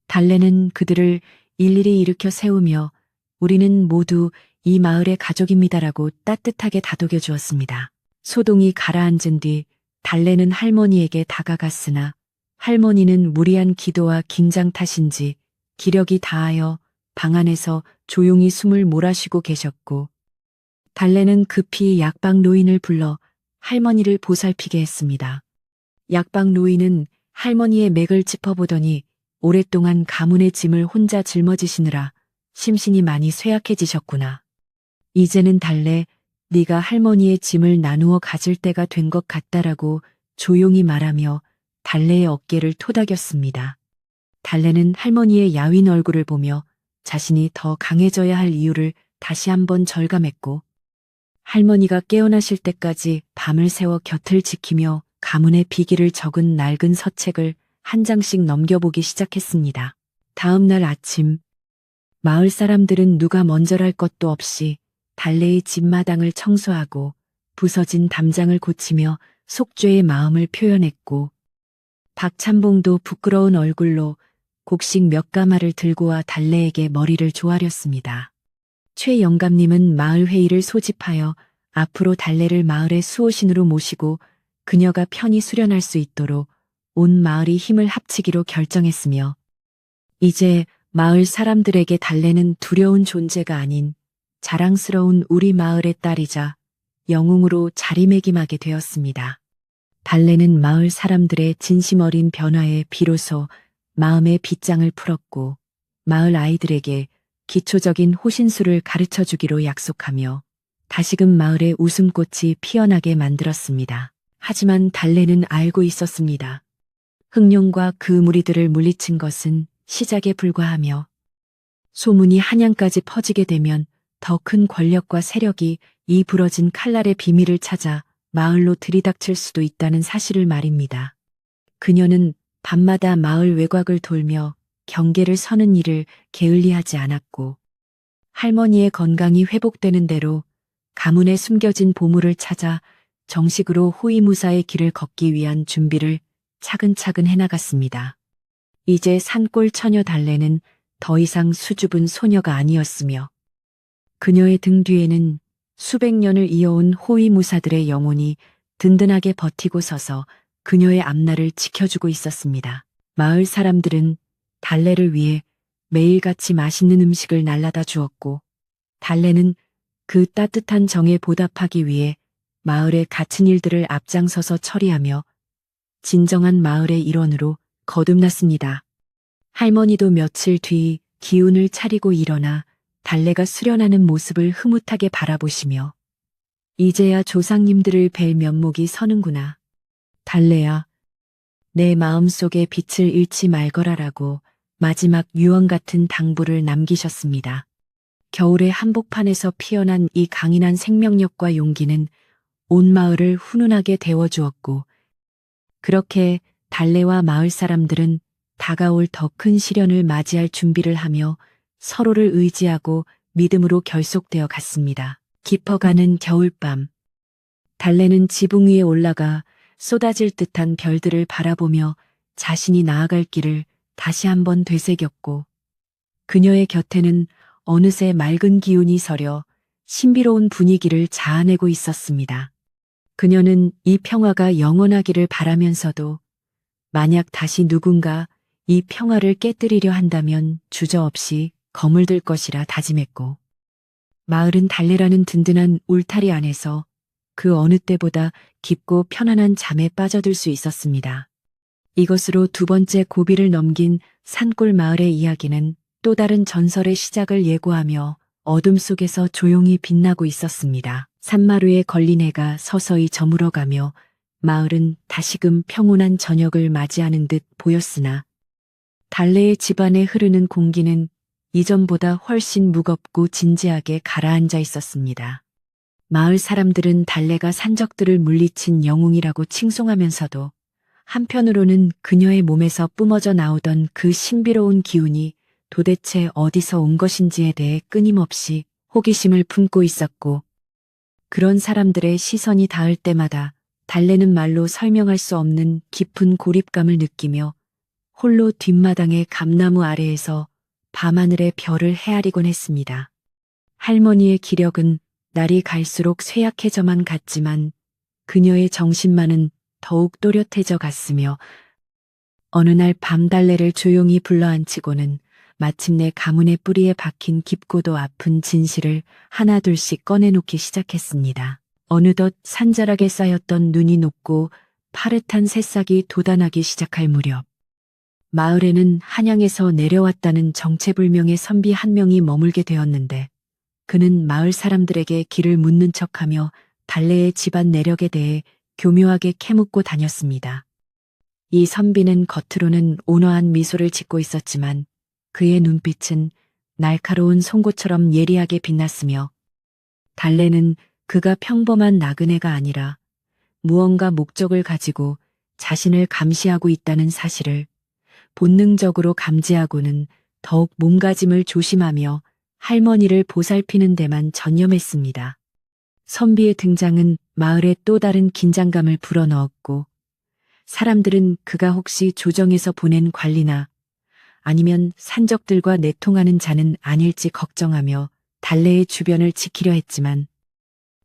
달래는 그들을 일일이 일으켜 세우며 우리는 모두 이 마을의 가족입니다라고 따뜻하게 다독여 주었습니다. 소동이 가라앉은 뒤 달래는 할머니에게 다가갔으나 할머니는 무리한 기도와 긴장 탓인지 기력이 다하여 방 안에서 조용히 숨을 몰아쉬고 계셨고 달래는 급히 약방 노인을 불러 할머니를 보살피게 했습니다. 약방 노인은 할머니의 맥을 짚어보더니 오랫동안 가문의 짐을 혼자 짊어지시느라 심신이 많이 쇠약해지셨구나. 이제는 달래 네가 할머니의 짐을 나누어 가질 때가 된 것 같다라고 조용히 말하며 달래의 어깨를 토닥였습니다. 달래는 할머니의 야윈 얼굴을 보며 자신이 더 강해져야 할 이유를 다시 한번 절감했고 할머니가 깨어나실 때까지 밤을 새워 곁을 지키며 가문의 비기를 적은 낡은 서책을 한 장씩 넘겨보기 시작했습니다. 다음 날 아침 마을 사람들은 누가 먼저랄 것도 없이 달래의 집마당을 청소하고 부서진 담장을 고치며 속죄의 마음을 표현했고 박찬봉도 부끄러운 얼굴로 곡식 몇 가마를 들고 와 달래에게 머리를 조아렸습니다. 최 영감님은 마을 회의를 소집하여 앞으로 달래를 마을의 수호신으로 모시고 그녀가 편히 수련할 수 있도록 온 마을이 힘을 합치기로 결정했으며 이제 마을 사람들에게 달래는 두려운 존재가 아닌 자랑스러운 우리 마을의 딸이자 영웅으로 자리매김하게 되었습니다. 달래는 마을 사람들의 진심 어린 변화에 비로소 마음의 빗장을 풀었고 마을 아이들에게 기초적인 호신술을 가르쳐 주기로 약속하며 다시금 마을의 웃음꽃이 피어나게 만들었습니다. 하지만 달래는 알고 있었습니다. 흑룡과 그 무리들을 물리친 것은 시작에 불과하며 소문이 한양까지 퍼지게 되면 더 큰 권력과 세력이 이 부러진 칼날의 비밀을 찾아 마을로 들이닥칠 수도 있다는 사실을 말입니다. 그녀는 밤마다 마을 외곽을 돌며 경계를 서는 일을 게을리하지 않았고 할머니의 건강이 회복되는 대로 가문에 숨겨진 보물을 찾아 정식으로 호위무사의 길을 걷기 위한 준비를 차근차근 해나갔습니다. 이제 산골 처녀 달래는 더 이상 수줍은 소녀가 아니었으며 그녀의 등 뒤에는 수백 년을 이어온 호위무사들의 영혼이 든든하게 버티고 서서 그녀의 앞날을 지켜주고 있었습니다. 마을 사람들은 달래를 위해 매일같이 맛있는 음식을 날라다 주었고 달래는 그 따뜻한 정에 보답하기 위해 마을의 갇힌 일들을 앞장서서 처리하며 진정한 마을의 일원으로 거듭났습니다. 할머니도 며칠 뒤 기운을 차리고 일어나 달래가 수련하는 모습을 흐뭇하게 바라보시며 이제야 조상님들을 뵐 면목이 서는구나. 달래야, 내 마음속에 빛을 잃지 말거라라고 마지막 유언 같은 당부를 남기셨습니다. 겨울의 한복판에서 피어난 이 강인한 생명력과 용기는 온 마을을 훈훈하게 데워주었고 그렇게 달래와 마을 사람들은 다가올 더 큰 시련을 맞이할 준비를 하며 서로를 의지하고 믿음으로 결속되어 갔습니다. 깊어가는 겨울밤. 달래는 지붕 위에 올라가 쏟아질 듯한 별들을 바라보며 자신이 나아갈 길을 다시 한번 되새겼고 그녀의 곁에는 어느새 맑은 기운이 서려 신비로운 분위기를 자아내고 있었습니다. 그녀는 이 평화가 영원하기를 바라면서도 만약 다시 누군가 이 평화를 깨뜨리려 한다면 주저없이 거물들 것이라 다짐했고 마을은 달래라는 든든한 울타리 안에서 그 어느 때보다 깊고 편안한 잠에 빠져들 수 있었습니다. 이것으로 두 번째 고비를 넘긴 산골 마을의 이야기는 또 다른 전설의 시작을 예고하며 어둠 속에서 조용히 빛나고 있었습니다. 산마루에 걸린 해가 서서히 저물어가며 마을은 다시금 평온한 저녁을 맞이하는 듯 보였으나 달래의 집안에 흐르는 공기는 이전보다 훨씬 무겁고 진지하게 가라앉아 있었습니다. 마을 사람들은 달래가 산적들을 물리친 영웅이라고 칭송하면서도 한편으로는 그녀의 몸에서 뿜어져 나오던 그 신비로운 기운이 도대체 어디서 온 것인지에 대해 끊임없이 호기심을 품고 있었고, 그런 사람들의 시선이 닿을 때마다 달래는 말로 설명할 수 없는 깊은 고립감을 느끼며 홀로 뒷마당의 감나무 아래에서 밤하늘의 별을 헤아리곤 했습니다. 할머니의 기력은 날이 갈수록 쇠약해져만 갔지만 그녀의 정신만은 더욱 또렷해져 갔으며 어느 날 밤 달래를 조용히 불러앉히고는 마침내 가문의 뿌리에 박힌 깊고도 아픈 진실을 하나둘씩 꺼내놓기 시작했습니다. 어느덧 산자락에 쌓였던 눈이 녹고 파릇한 새싹이 돋아나기 시작할 무렵 마을에는 한양에서 내려왔다는 정체불명의 선비 한 명이 머물게 되었는데 그는 마을 사람들에게 길을 묻는 척하며 달래의 집안 내력에 대해 교묘하게 캐묻고 다녔습니다. 이 선비는 겉으로는 온화한 미소를 짓고 있었지만 그의 눈빛은 날카로운 송곳처럼 예리하게 빛났으며 달래는 그가 평범한 나그네가 아니라 무언가 목적을 가지고 자신을 감시하고 있다는 사실을 본능적으로 감지하고는 더욱 몸가짐을 조심하며 할머니를 보살피는 데만 전념했습니다. 선비의 등장은 마을에 또 다른 긴장감을 불어넣었고 사람들은 그가 혹시 조정에서 보낸 관리나 아니면 산적들과 내통하는 자는 아닐지 걱정하며 달래의 주변을 지키려 했지만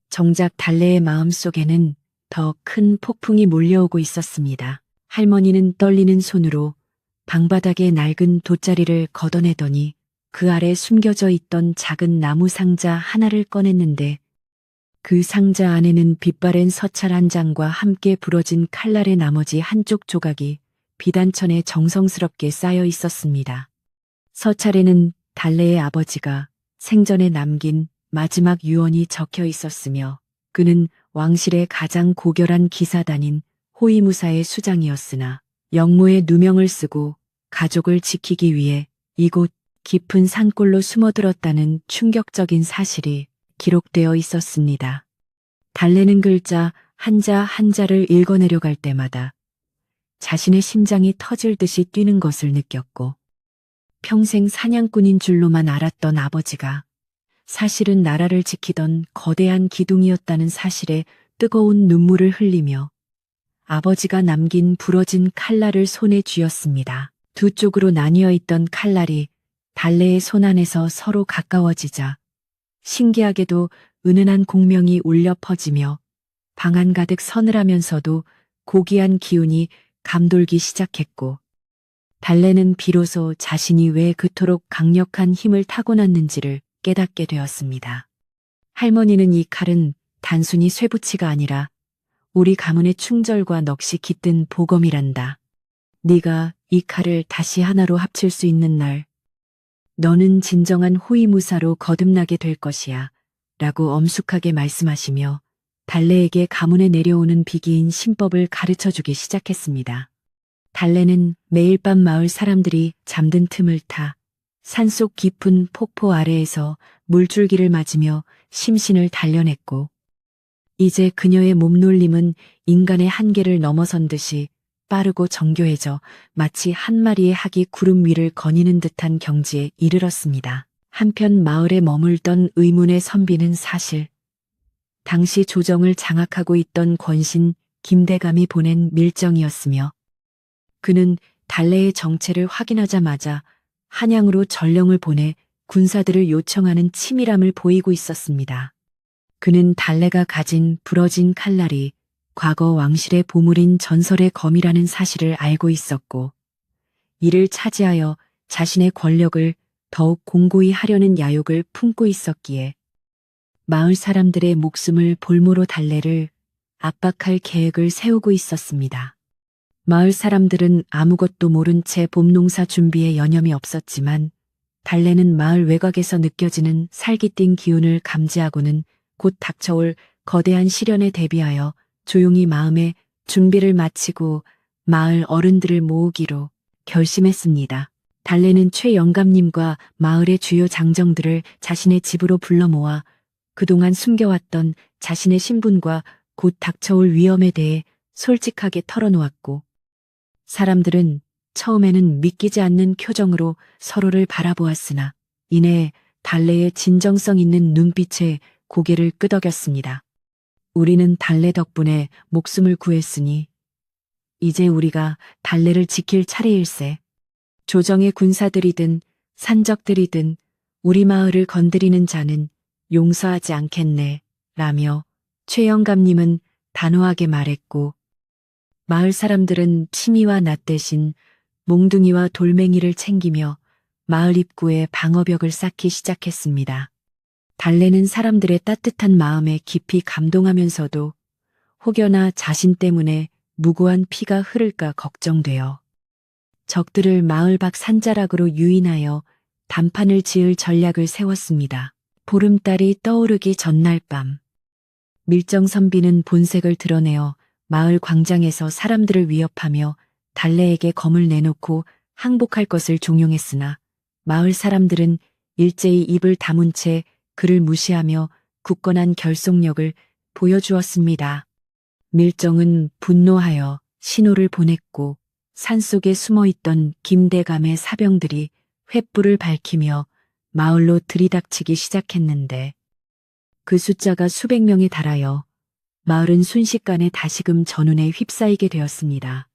정작 달래의 마음속에는 더 큰 폭풍이 몰려오고 있었습니다. 할머니는 떨리는 손으로 방바닥의 낡은 돗자리를 걷어내더니 그 아래 숨겨져 있던 작은 나무 상자 하나를 꺼냈는데 그 상자 안에는 빛바랜 서찰 한 장과 함께 부러진 칼날의 나머지 한쪽 조각이 비단천에 정성스럽게 쌓여 있었습니다. 서찰에는 달래의 아버지가 생전에 남긴 마지막 유언이 적혀 있었으며 그는 왕실의 가장 고결한 기사단인 호위무사의 수장이었으나 영모의 누명을 쓰고 가족을 지키기 위해 이곳 깊은 산골로 숨어들었다는 충격적인 사실이 기록되어 있었습니다. 달래는 글자 한자 한자를 읽어내려갈 때마다 자신의 심장이 터질 듯이 뛰는 것을 느꼈고 평생 사냥꾼인 줄로만 알았던 아버지가 사실은 나라를 지키던 거대한 기둥이었다는 사실에 뜨거운 눈물을 흘리며 아버지가 남긴 부러진 칼날을 손에 쥐었습니다. 두 쪽으로 나뉘어 있던 칼날이 달래의 손 안에서 서로 가까워지자 신기하게도 은은한 공명이 울려 퍼지며 방안 가득 서늘하면서도 고귀한 기운이 감돌기 시작했고 달래는 비로소 자신이 왜 그토록 강력한 힘을 타고났는지를 깨닫게 되었습니다. 할머니는 이 칼은 단순히 쇠붙이가 아니라 우리 가문의 충절과 넋이 깃든 보검이란다. 네가 이 칼을 다시 하나로 합칠 수 있는 날 너는 진정한 호위무사로 거듭나게 될 것이야 라고 엄숙하게 말씀하시며 달래에게 가문에 내려오는 비기인 신법을 가르쳐주기 시작했습니다. 달래는 매일 밤 마을 사람들이 잠든 틈을 타 산속 깊은 폭포 아래에서 물줄기를 맞으며 심신을 단련했고 이제 그녀의 몸놀림은 인간의 한계를 넘어선 듯이 빠르고 정교해져 마치 한 마리의 학이 구름 위를 거니는 듯한 경지에 이르렀습니다. 한편 마을에 머물던 의문의 선비는 사실 당시 조정을 장악하고 있던 권신 김대감이 보낸 밀정이었으며 그는 달래의 정체를 확인하자마자 한양으로 전령을 보내 군사들을 요청하는 치밀함을 보이고 있었습니다. 그는 달래가 가진 부러진 칼날이 과거 왕실의 보물인 전설의 검이라는 사실을 알고 있었고 이를 차지하여 자신의 권력을 더욱 공고히 하려는 야욕을 품고 있었기에 마을 사람들의 목숨을 볼모로 달래를 압박할 계획을 세우고 있었습니다. 마을 사람들은 아무것도 모른 채 봄농사 준비에 여념이 없었지만 달래는 마을 외곽에서 느껴지는 살기띵 기운을 감지하고는 곧 닥쳐올 거대한 시련에 대비하여 조용히 마음의 준비를 마치고 마을 어른들을 모으기로 결심했습니다. 달래는 최 영감님과 마을의 주요 장정들을 자신의 집으로 불러 모아 그동안 숨겨왔던 자신의 신분과 곧 닥쳐올 위험에 대해 솔직하게 털어놓았고, 사람들은 처음에는 믿기지 않는 표정으로 서로를 바라보았으나 이내 달래의 진정성 있는 눈빛에 고개를 끄덕였습니다. 우리는 달래 덕분에 목숨을 구했으니 이제 우리가 달래를 지킬 차례일세. 조정의 군사들이든 산적들이든 우리 마을을 건드리는 자는 용서하지 않겠네 라며 최영감님은 단호하게 말했고, 마을 사람들은 치미와 낫 대신 몽둥이와 돌멩이를 챙기며 마을 입구에 방어벽을 쌓기 시작했습니다. 달래는 사람들의 따뜻한 마음에 깊이 감동하면서도 혹여나 자신 때문에 무고한 피가 흐를까 걱정되어 적들을 마을 밖 산자락으로 유인하여 단판을 지을 전략을 세웠습니다. 보름달이 떠오르기 전날 밤, 밀정선비는 본색을 드러내어 마을 광장에서 사람들을 위협하며 달래에게 검을 내놓고 항복할 것을 종용했으나 마을 사람들은 일제히 입을 다문 채 그를 무시하며 굳건한 결속력을 보여주었습니다. 밀정은 분노하여 신호를 보냈고 산속에 숨어있던 김대감의 사병들이 횃불을 밝히며 마을로 들이닥치기 시작했는데 그 숫자가 수백 명에 달하여 마을은 순식간에 다시금 전운에 휩싸이게 되었습니다.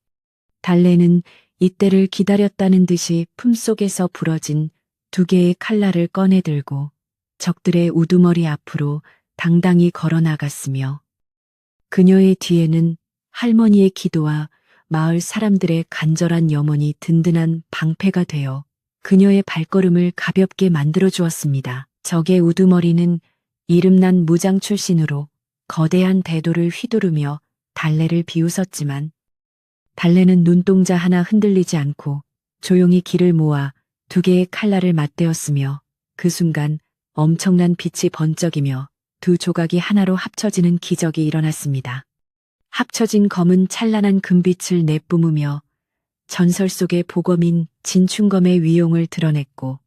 달래는 이때를 기다렸다는 듯이 품속에서 부러진 두 개의 칼날을 꺼내들고 적들의 우두머리 앞으로 당당히 걸어나갔으며 그녀의 뒤에는 할머니의 기도와 마을 사람들의 간절한 염원이 든든한 방패가 되어 그녀의 발걸음을 가볍게 만들어 주었습니다. 적의 우두머리는 이름난 무장 출신으로 거대한 대도를 휘두르며 달래를 비웃었지만 달래는 눈동자 하나 흔들리지 않고 조용히 기를 모아 두 개의 칼날을 맞대었으며 그 순간 엄청난 빛이 번쩍이며 두 조각이 하나로 합쳐지는 기적이 일어났습니다. 합쳐진 검은 찬란한 금빛을 내뿜으며 전설 속의 보검인 진충검의 위용을 드러냈고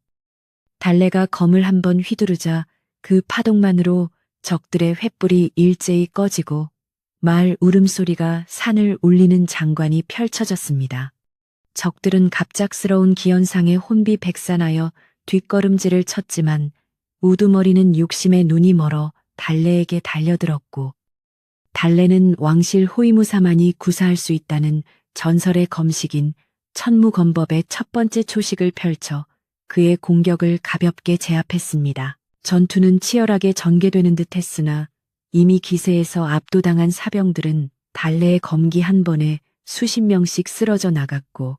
달래가 검을 한번 휘두르자 그 파동만으로 적들의 횃불이 일제히 꺼지고 마을 울음소리가 산을 울리는 장관이 펼쳐졌습니다. 적들은 갑작스러운 기현상에 혼비백산하여 뒷걸음질을 쳤지만 우두머리는 욕심에 눈이 멀어 달래에게 달려들었고 달래는 왕실 호위무사만이 구사할 수 있다는 전설의 검식인 천무검법의 첫 번째 초식을 펼쳐 그의 공격을 가볍게 제압했습니다. 전투는 치열하게 전개되는 듯 했으나 이미 기세에서 압도당한 사병들은 달래의 검기 한 번에 수십 명씩 쓰러져 나갔고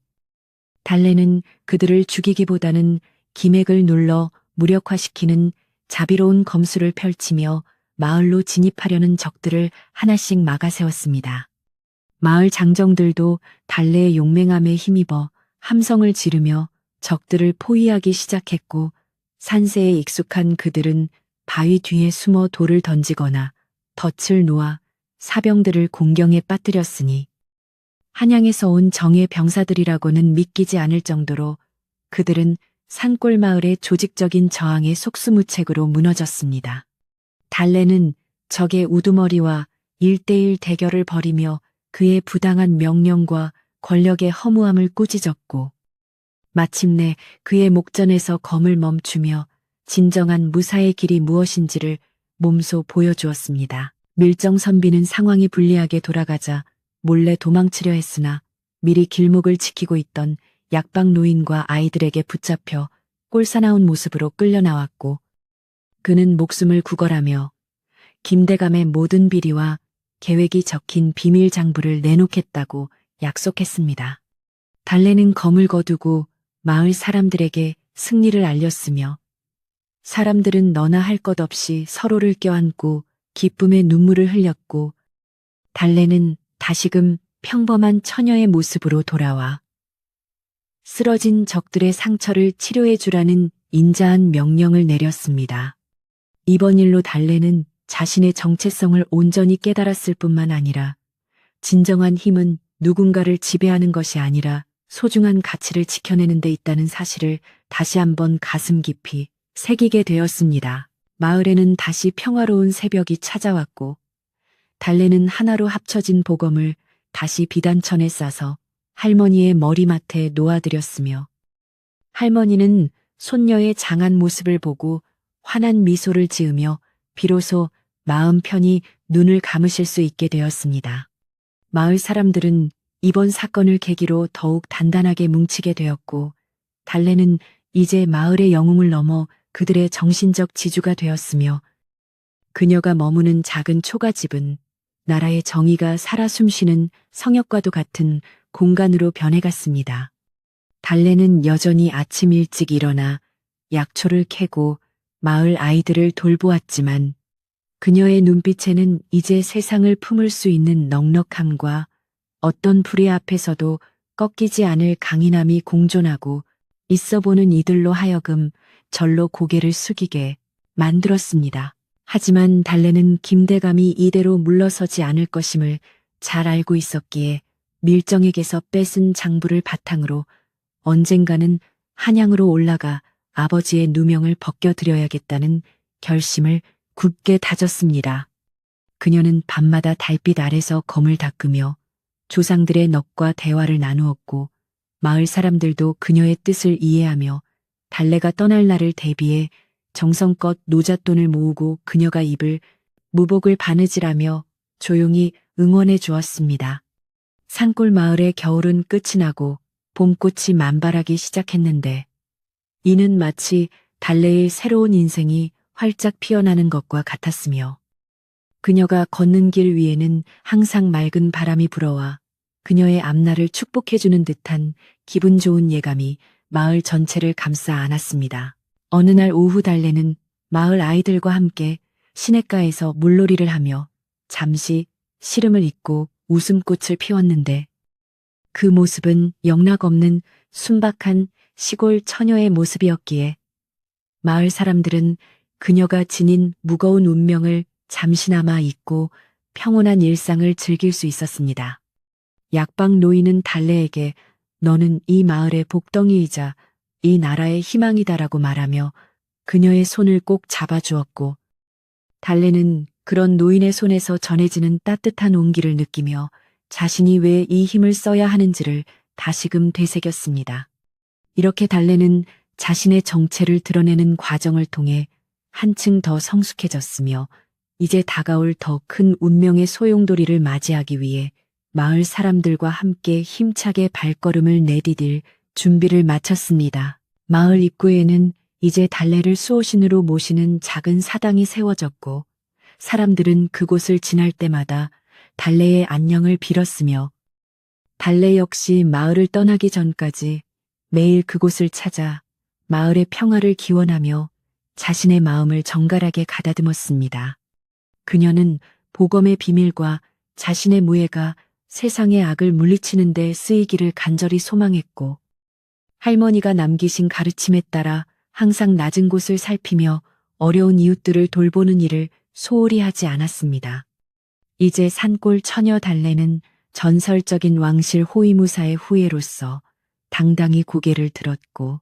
달래는 그들을 죽이기보다는 기맥을 눌러 무력화시키는 자비로운 검술을 펼치며 마을로 진입하려는 적들을 하나씩 막아세웠습니다. 마을 장정들도 달래의 용맹함에 힘입어 함성을 지르며 적들을 포위하기 시작했고 산세에 익숙한 그들은 바위 뒤에 숨어 돌을 던지거나 덫을 놓아 사병들을 공경에 빠뜨렸으니 한양에서 온 정예 병사들이라고는 믿기지 않을 정도로 그들은 산골 마을의 조직적인 저항에 속수무책으로 무너졌습니다. 달래는 적의 우두머리와 1대1 대결을 벌이며 그의 부당한 명령과 권력의 허무함을 꾸짖었고 마침내 그의 목전에서 검을 멈추며 진정한 무사의 길이 무엇인지를 몸소 보여주었습니다. 밀정선비는 상황이 불리하게 돌아가자 몰래 도망치려 했으나 미리 길목을 지키고 있던 약방 노인과 아이들에게 붙잡혀 꼴사나운 모습으로 끌려나왔고 그는 목숨을 구걸하며 김대감의 모든 비리와 계획이 적힌 비밀 장부를 내놓겠다고 약속했습니다. 달래는 검을 거두고 마을 사람들에게 승리를 알렸으며 사람들은 너나 할 것 없이 서로를 껴안고 기쁨의 눈물을 흘렸고 달래는 다시금 평범한 처녀의 모습으로 돌아와 쓰러진 적들의 상처를 치료해 주라는 인자한 명령을 내렸습니다. 이번 일로 달래는 자신의 정체성을 온전히 깨달았을 뿐만 아니라 진정한 힘은 누군가를 지배하는 것이 아니라 소중한 가치를 지켜내는 데 있다는 사실을 다시 한번 가슴 깊이 새기게 되었습니다. 마을에는 다시 평화로운 새벽이 찾아왔고 달래는 하나로 합쳐진 복음을 다시 비단천에 싸서 할머니의 머리맡에 놓아드렸으며 할머니는 손녀의 장한 모습을 보고 환한 미소를 지으며 비로소 마음 편히 눈을 감으실 수 있게 되었습니다. 마을 사람들은 이번 사건을 계기로 더욱 단단하게 뭉치게 되었고 달래는 이제 마을의 영웅을 넘어 그들의 정신적 지주가 되었으며 그녀가 머무는 작은 초가집은 나라의 정의가 살아 숨쉬는 성역과도 같은 공간으로 변해갔습니다. 달래는 여전히 아침 일찍 일어나 약초를 캐고 마을 아이들을 돌보았지만 그녀의 눈빛에는 이제 세상을 품을 수 있는 넉넉함과 어떤 불의 앞에서도 꺾이지 않을 강인함이 공존하고 있어 보는 이들로 하여금 절로 고개를 숙이게 만들었습니다. 하지만 달래는 김대감이 이대로 물러서지 않을 것임을 잘 알고 있었기에 밀정에게서 뺏은 장부를 바탕으로 언젠가는 한양으로 올라가 아버지의 누명을 벗겨드려야겠다는 결심을 굳게 다졌습니다. 그녀는 밤마다 달빛 아래서 검을 닦으며 조상들의 넋과 대화를 나누었고 마을 사람들도 그녀의 뜻을 이해하며 달래가 떠날 날을 대비해 정성껏 노잣돈을 모으고 그녀가 입을 무복을 바느질하며 조용히 응원해 주었습니다. 산골 마을의 겨울은 끝이 나고 봄꽃이 만발하기 시작했는데 이는 마치 달래의 새로운 인생이 활짝 피어나는 것과 같았으며 그녀가 걷는 길 위에는 항상 맑은 바람이 불어와 그녀의 앞날을 축복해주는 듯한 기분 좋은 예감이 마을 전체를 감싸 안았습니다. 어느 날 오후 달래는 마을 아이들과 함께 시냇가에서 물놀이를 하며 잠시 시름을 잊고 웃음꽃을 피웠는데 그 모습은 영락없는 순박한 시골 처녀의 모습이었기에 마을 사람들은 그녀가 지닌 무거운 운명을 잠시나마 잊고 평온한 일상을 즐길 수 있었습니다. 약방 노인은 달래에게 너는 이 마을의 복덩이이자 이 나라의 희망이다라고 말하며 그녀의 손을 꼭 잡아주었고 달래는 그런 노인의 손에서 전해지는 따뜻한 온기를 느끼며 자신이 왜 이 힘을 써야 하는지를 다시금 되새겼습니다. 이렇게 달래는 자신의 정체를 드러내는 과정을 통해 한층 더 성숙해졌으며 이제 다가올 더 큰 운명의 소용돌이를 맞이하기 위해 마을 사람들과 함께 힘차게 발걸음을 내디딜 준비를 마쳤습니다. 마을 입구에는 이제 달래를 수호신으로 모시는 작은 사당이 세워졌고 사람들은 그곳을 지날 때마다 달래의 안녕을 빌었으며 달래 역시 마을을 떠나기 전까지 매일 그곳을 찾아 마을의 평화를 기원하며 자신의 마음을 정갈하게 가다듬었습니다. 그녀는 복음의 비밀과 자신의 무예가 세상의 악을 물리치는 데 쓰이기를 간절히 소망했고 할머니가 남기신 가르침에 따라 항상 낮은 곳을 살피며 어려운 이웃들을 돌보는 일을 소홀히 하지 않았습니다. 이제 산골 처녀 달래는 전설적인 왕실 호위무사의 후예로서 당당히 고개를 들었고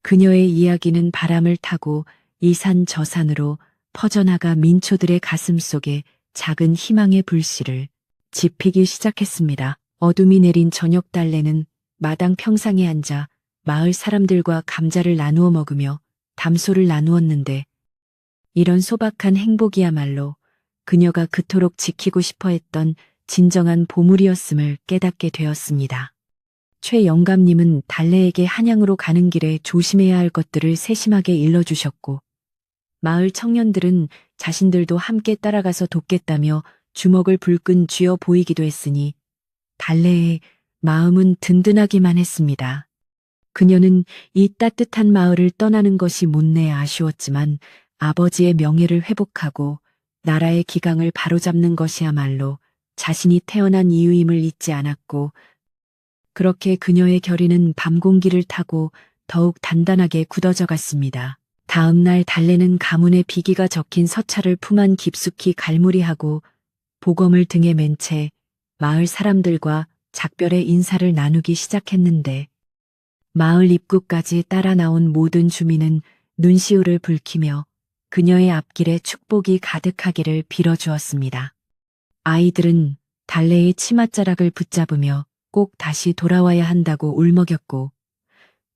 그녀의 이야기는 바람을 타고 이 산 저 산으로 퍼져나가 민초들의 가슴 속에 작은 희망의 불씨를 지피기 시작했습니다. 어둠이 내린 저녁 달래는 마당 평상에 앉아 마을 사람들과 감자를 나누어 먹으며 담소를 나누었는데 이런 소박한 행복이야말로 그녀가 그토록 지키고 싶어 했던 진정한 보물이었음을 깨닫게 되었습니다. 최 영감님은 달래에게 한양으로 가는 길에 조심해야 할 것들을 세심하게 일러주셨고 마을 청년들은 자신들도 함께 따라가서 돕겠다며 주먹을 불끈 쥐어 보이기도 했으니 달래의 마음은 든든하기만 했습니다. 그녀는 이 따뜻한 마을을 떠나는 것이 못내 아쉬웠지만 아버지의 명예를 회복하고 나라의 기강을 바로잡는 것이야말로 자신이 태어난 이유임을 잊지 않았고, 그렇게 그녀의 결의는 밤 공기를 타고 더욱 단단하게 굳어져 갔습니다. 다음 날 달래는 가문의 비기가 적힌 서찰을 품 안 깊숙이 갈무리하고 보검을 등에 맨 채 마을 사람들과 작별의 인사를 나누기 시작했는데, 마을 입구까지 따라 나온 모든 주민은 눈시울을 붉히며 그녀의 앞길에 축복이 가득하기를 빌어주었습니다. 아이들은 달래의 치맛자락을 붙잡으며 꼭 다시 돌아와야 한다고 울먹였고,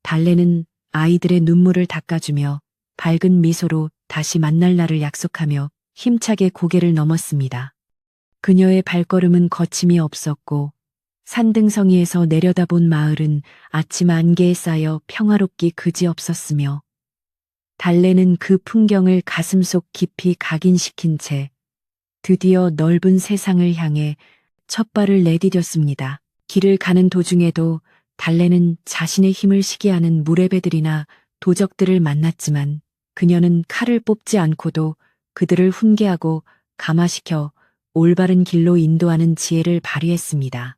달래는 아이들의 눈물을 닦아주며 밝은 미소로 다시 만날 날을 약속하며 힘차게 고개를 넘었습니다. 그녀의 발걸음은 거침이 없었고, 산등성이에서 내려다본 마을은 아침 안개에 쌓여 평화롭기 그지없었으며, 달래는 그 풍경을 가슴속 깊이 각인시킨 채 드디어 넓은 세상을 향해 첫 발을 내디뎠습니다. 길을 가는 도중에도 달래는 자신의 힘을 시기하는 무례배들이나 도적들을 만났지만, 그녀는 칼을 뽑지 않고도 그들을 훈계하고 감화시켜 올바른 길로 인도하는 지혜를 발휘했습니다.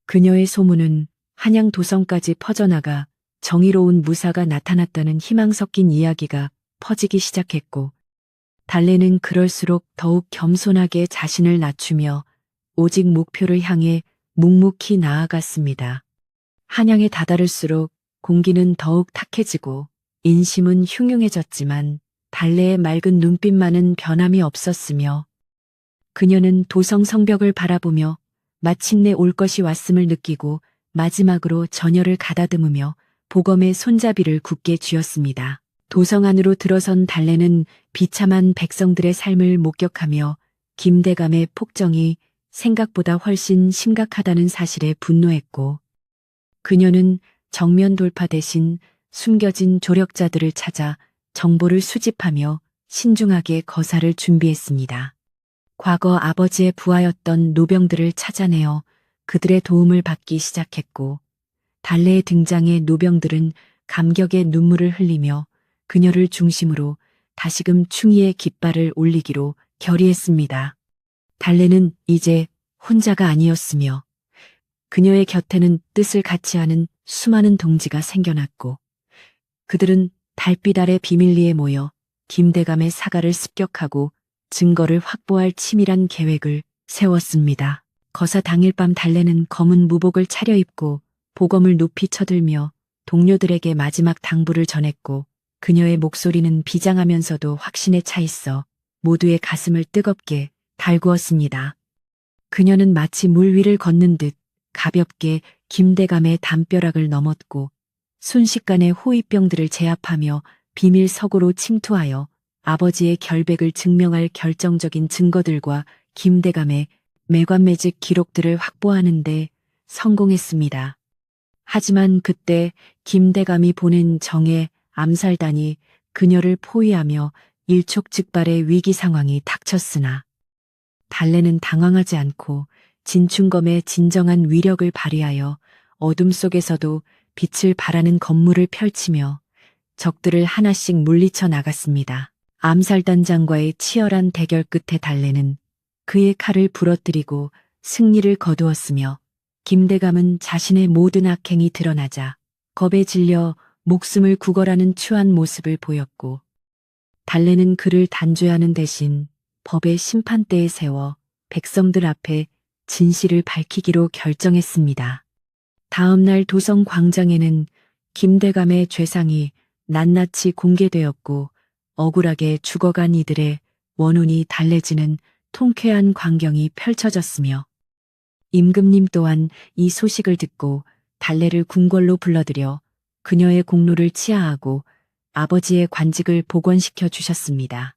그녀의 소문은 한양 도성까지 퍼져나가 정의로운 무사가 나타났다는 희망 섞인 이야기가 퍼지기 시작했고, 달래는 그럴수록 더욱 겸손하게 자신을 낮추며 오직 목표를 향해 묵묵히 나아갔습니다. 한양에 다다를수록 공기는 더욱 탁해지고 인심은 흉흉해졌지만 달래의 맑은 눈빛만은 변함이 없었으며, 그녀는 도성 성벽을 바라보며 마침내 올 것이 왔음을 느끼고 마지막으로 전열을 가다듬으며 보검의 손잡이를 굳게 쥐었습니다. 도성 안으로 들어선 달래는 비참한 백성들의 삶을 목격하며 김대감의 폭정이 생각보다 훨씬 심각하다는 사실에 분노했고, 그녀는 정면 돌파 대신 숨겨진 조력자들을 찾아 정보를 수집하며 신중하게 거사를 준비했습니다. 과거 아버지의 부하였던 노병들을 찾아내어 그들의 도움을 받기 시작했고, 달래의 등장에 노병들은 감격의 눈물을 흘리며 그녀를 중심으로 다시금 충의의 깃발을 올리기로 결의했습니다. 달래는 이제 혼자가 아니었으며, 그녀의 곁에는 뜻을 같이 하는 수많은 동지가 생겨났고, 그들은 달빛 아래 비밀리에 모여 김대감의 사과를 습격하고 증거를 확보할 치밀한 계획을 세웠습니다. 거사 당일 밤 달래는 검은 무복을 차려입고 보검을 높이 쳐들며 동료들에게 마지막 당부를 전했고, 그녀의 목소리는 비장하면서도 확신에 차 있어 모두의 가슴을 뜨겁게 달구었습니다. 그녀는 마치 물 위를 걷는 듯 가볍게 김대감의 담벼락을 넘었고, 순식간에 호위병들을 제압하며 비밀 서고로 침투하여 아버지의 결백을 증명할 결정적인 증거들과 김대감의 매관매직 기록들을 확보하는 데 성공했습니다. 하지만 그때 김대감이 보낸 정의 암살단이 그녀를 포위하며 일촉즉발의 위기 상황이 닥쳤으나, 달래는 당황하지 않고 진충검의 진정한 위력을 발휘하여 어둠 속에서도 빛을 발하는 건물을 펼치며 적들을 하나씩 물리쳐 나갔습니다. 암살단장과의 치열한 대결 끝에 달래는 그의 칼을 부러뜨리고 승리를 거두었으며, 김대감은 자신의 모든 악행이 드러나자 겁에 질려 목숨을 구걸하는 추한 모습을 보였고, 달래는 그를 단죄하는 대신 법의 심판대에 세워 백성들 앞에 진실을 밝히기로 결정했습니다. 다음 날 도성 광장에는 김대감의 죄상이 낱낱이 공개되었고, 억울하게 죽어간 이들의 원혼이 달래지는 통쾌한 광경이 펼쳐졌으며, 임금님 또한 이 소식을 듣고 달래를 궁궐로 불러들여 그녀의 공로를 치하하고 아버지의 관직을 복원시켜 주셨습니다.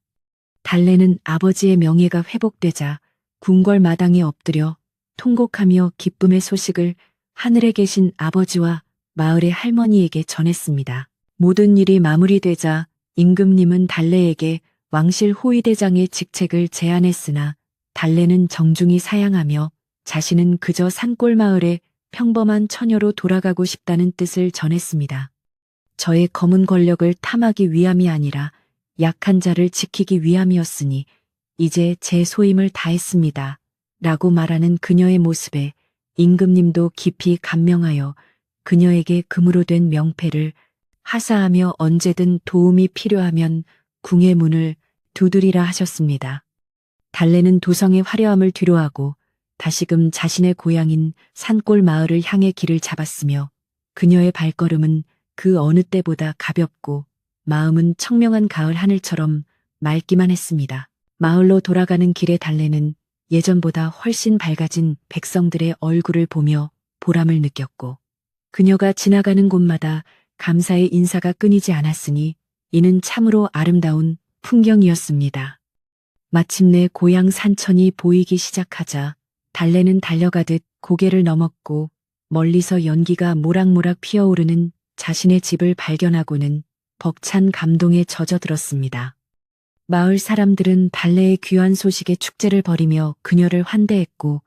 달래는 아버지의 명예가 회복되자 궁궐 마당에 엎드려 통곡하며 기쁨의 소식을 하늘에 계신 아버지와 마을의 할머니에게 전했습니다. 모든 일이 마무리되자 임금님은 달래에게 왕실 호위대장의 직책을 제안했으나, 달래는 정중히 사양하며 자신은 그저 산골 마을의 평범한 처녀로 돌아가고 싶다는 뜻을 전했습니다. 저의 검은 권력을 탐하기 위함이 아니라 약한 자를 지키기 위함이었으니 이제 제 소임을 다했습니다. 라고 말하는 그녀의 모습에 임금님도 깊이 감명하여 그녀에게 금으로 된 명패를 하사하며 언제든 도움이 필요하면 궁의 문을 두드리라 하셨습니다. 달래는 도성의 화려함을 뒤로하고 다시금 자신의 고향인 산골 마을을 향해 길을 잡았으며 그녀의 발걸음은 그 어느 때보다 가볍고 마음은 청명한 가을 하늘처럼 맑기만 했습니다. 마을로 돌아가는 길에 달래는 예전보다 훨씬 밝아진 백성들의 얼굴을 보며 보람을 느꼈고 그녀가 지나가는 곳마다 감사의 인사가 끊이지 않았으니 이는 참으로 아름다운 풍경이었습니다. 마침내 고향 산천이 보이기 시작하자 달래는 달려가듯 고개를 넘었고 멀리서 연기가 모락모락 피어오르는 자신의 집을 발견하고는 벅찬 감동에 젖어들었습니다. 마을 사람들은 달래의 귀한 소식에 축제를 벌이며 그녀를 환대했고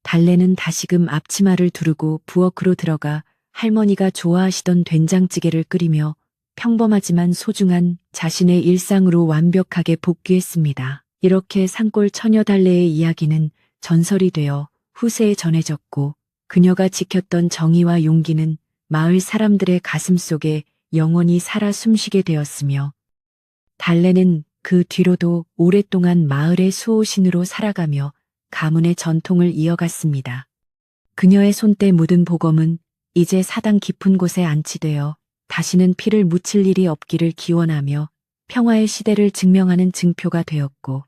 달래는 다시금 앞치마를 두르고 부엌으로 들어가 할머니가 좋아하시던 된장찌개를 끓이며 평범하지만 소중한 자신의 일상으로 완벽하게 복귀했습니다. 이렇게 산골 처녀 달래의 이야기는 전설이 되어 후세에 전해졌고 그녀가 지켰던 정의와 용기는 마을 사람들의 가슴 속에 영원히 살아 숨쉬게 되었으며 달래는 그 뒤로도 오랫동안 마을의 수호신으로 살아가며 가문의 전통을 이어갔습니다. 그녀의 손때 묻은 보검은 이제 사당 깊은 곳에 안치되어 다시는 피를 묻힐 일이 없기를 기원하며 평화의 시대를 증명하는 증표가 되었고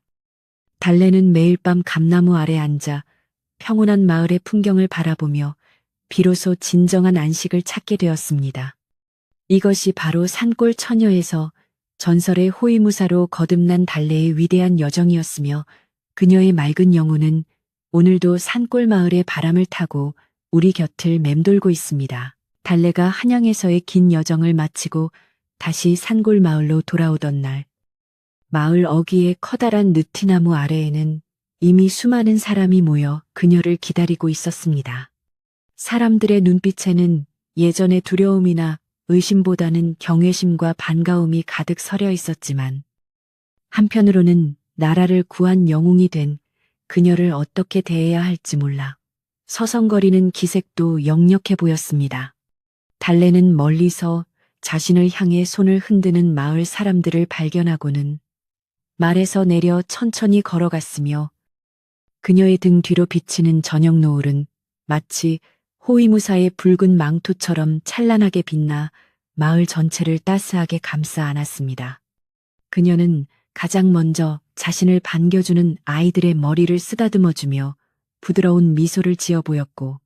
달래는 매일 밤 감나무 아래 앉아 평온한 마을의 풍경을 바라보며 비로소 진정한 안식을 찾게 되었습니다. 이것이 바로 산골 처녀에서 전설의 호위무사로 거듭난 달래의 위대한 여정이었으며 그녀의 맑은 영혼은 오늘도 산골 마을의 바람을 타고 우리 곁을 맴돌고 있습니다. 달래가 한양에서의 긴 여정을 마치고 다시 산골 마을로 돌아오던 날, 마을 어귀의 커다란 느티나무 아래에는 이미 수많은 사람이 모여 그녀를 기다리고 있었습니다. 사람들의 눈빛에는 예전의 두려움이나 의심보다는 경외심과 반가움이 가득 서려 있었지만 한편으로는 나라를 구한 영웅이 된 그녀를 어떻게 대해야 할지 몰라 서성거리는 기색도 역력해 보였습니다. 달래는 멀리서 자신을 향해 손을 흔드는 마을 사람들을 발견하고는 말에서 내려 천천히 걸어갔으며 그녀의 등 뒤로 비치는 저녁 노을은 마치 호위무사의 붉은 망토처럼 찬란하게 빛나 마을 전체를 따스하게 감싸 안았습니다. 그녀는 가장 먼저 자신을 반겨주는 아이들의 머리를 쓰다듬어주며 부드러운 미소를 지어 보였고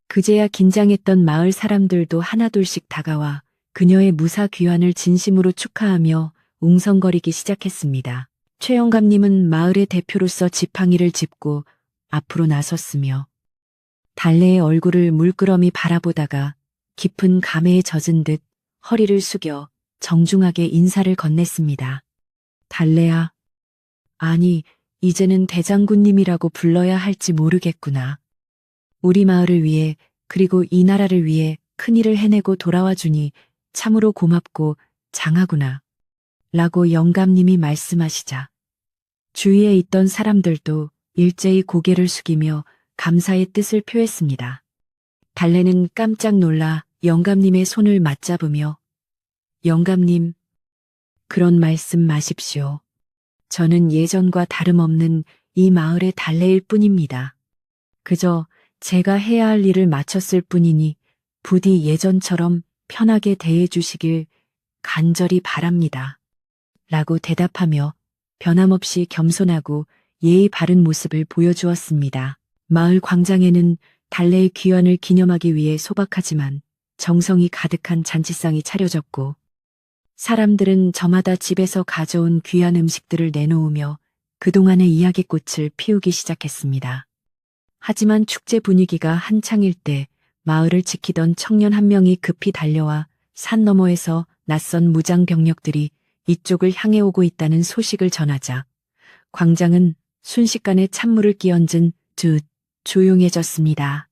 그제야 긴장했던 마을 사람들도 하나둘씩 다가와 그녀의 무사 귀환을 진심으로 축하하며 웅성거리기 시작했습니다. 최 영감님은 마을의 대표로서 지팡이를 짚고 앞으로 나섰으며 달래의 얼굴을 물끄러미 바라보다가 깊은 감회에 젖은 듯 허리를 숙여 정중하게 인사를 건넸습니다. 달래야, 아니 이제는 대장군님이라고 불러야 할지 모르겠구나. 우리 마을을 위해 그리고 이 나라를 위해 큰일을 해내고 돌아와 주니 참으로 고맙고 장하구나. 라고 영감님이 말씀하시자 주위에 있던 사람들도 일제히 고개를 숙이며 감사의 뜻을 표했습니다. 달래는 깜짝 놀라 영감님의 손을 맞잡으며 영감님, 그런 말씀 마십시오. 저는 예전과 다름없는 이 마을의 달래일 뿐입니다. 그저 제가 해야 할 일을 마쳤을 뿐이니 부디 예전처럼 편하게 대해주시길 간절히 바랍니다. 라고 대답하며 변함없이 겸손하고 예의 바른 모습을 보여주었습니다. 마을 광장에는 달래의 귀환을 기념하기 위해 소박하지만 정성이 가득한 잔치상이 차려졌고 사람들은 저마다 집에서 가져온 귀한 음식들을 내놓으며 그동안의 이야기꽃을 피우기 시작했습니다. 하지만 축제 분위기가 한창일 때 마을을 지키던 청년 한 명이 급히 달려와 산 너머에서 낯선 무장 병력들이 이쪽을 향해 오고 있다는 소식을 전하자 광장은 순식간에 찬물을 끼얹은 듯 조용해졌습니다.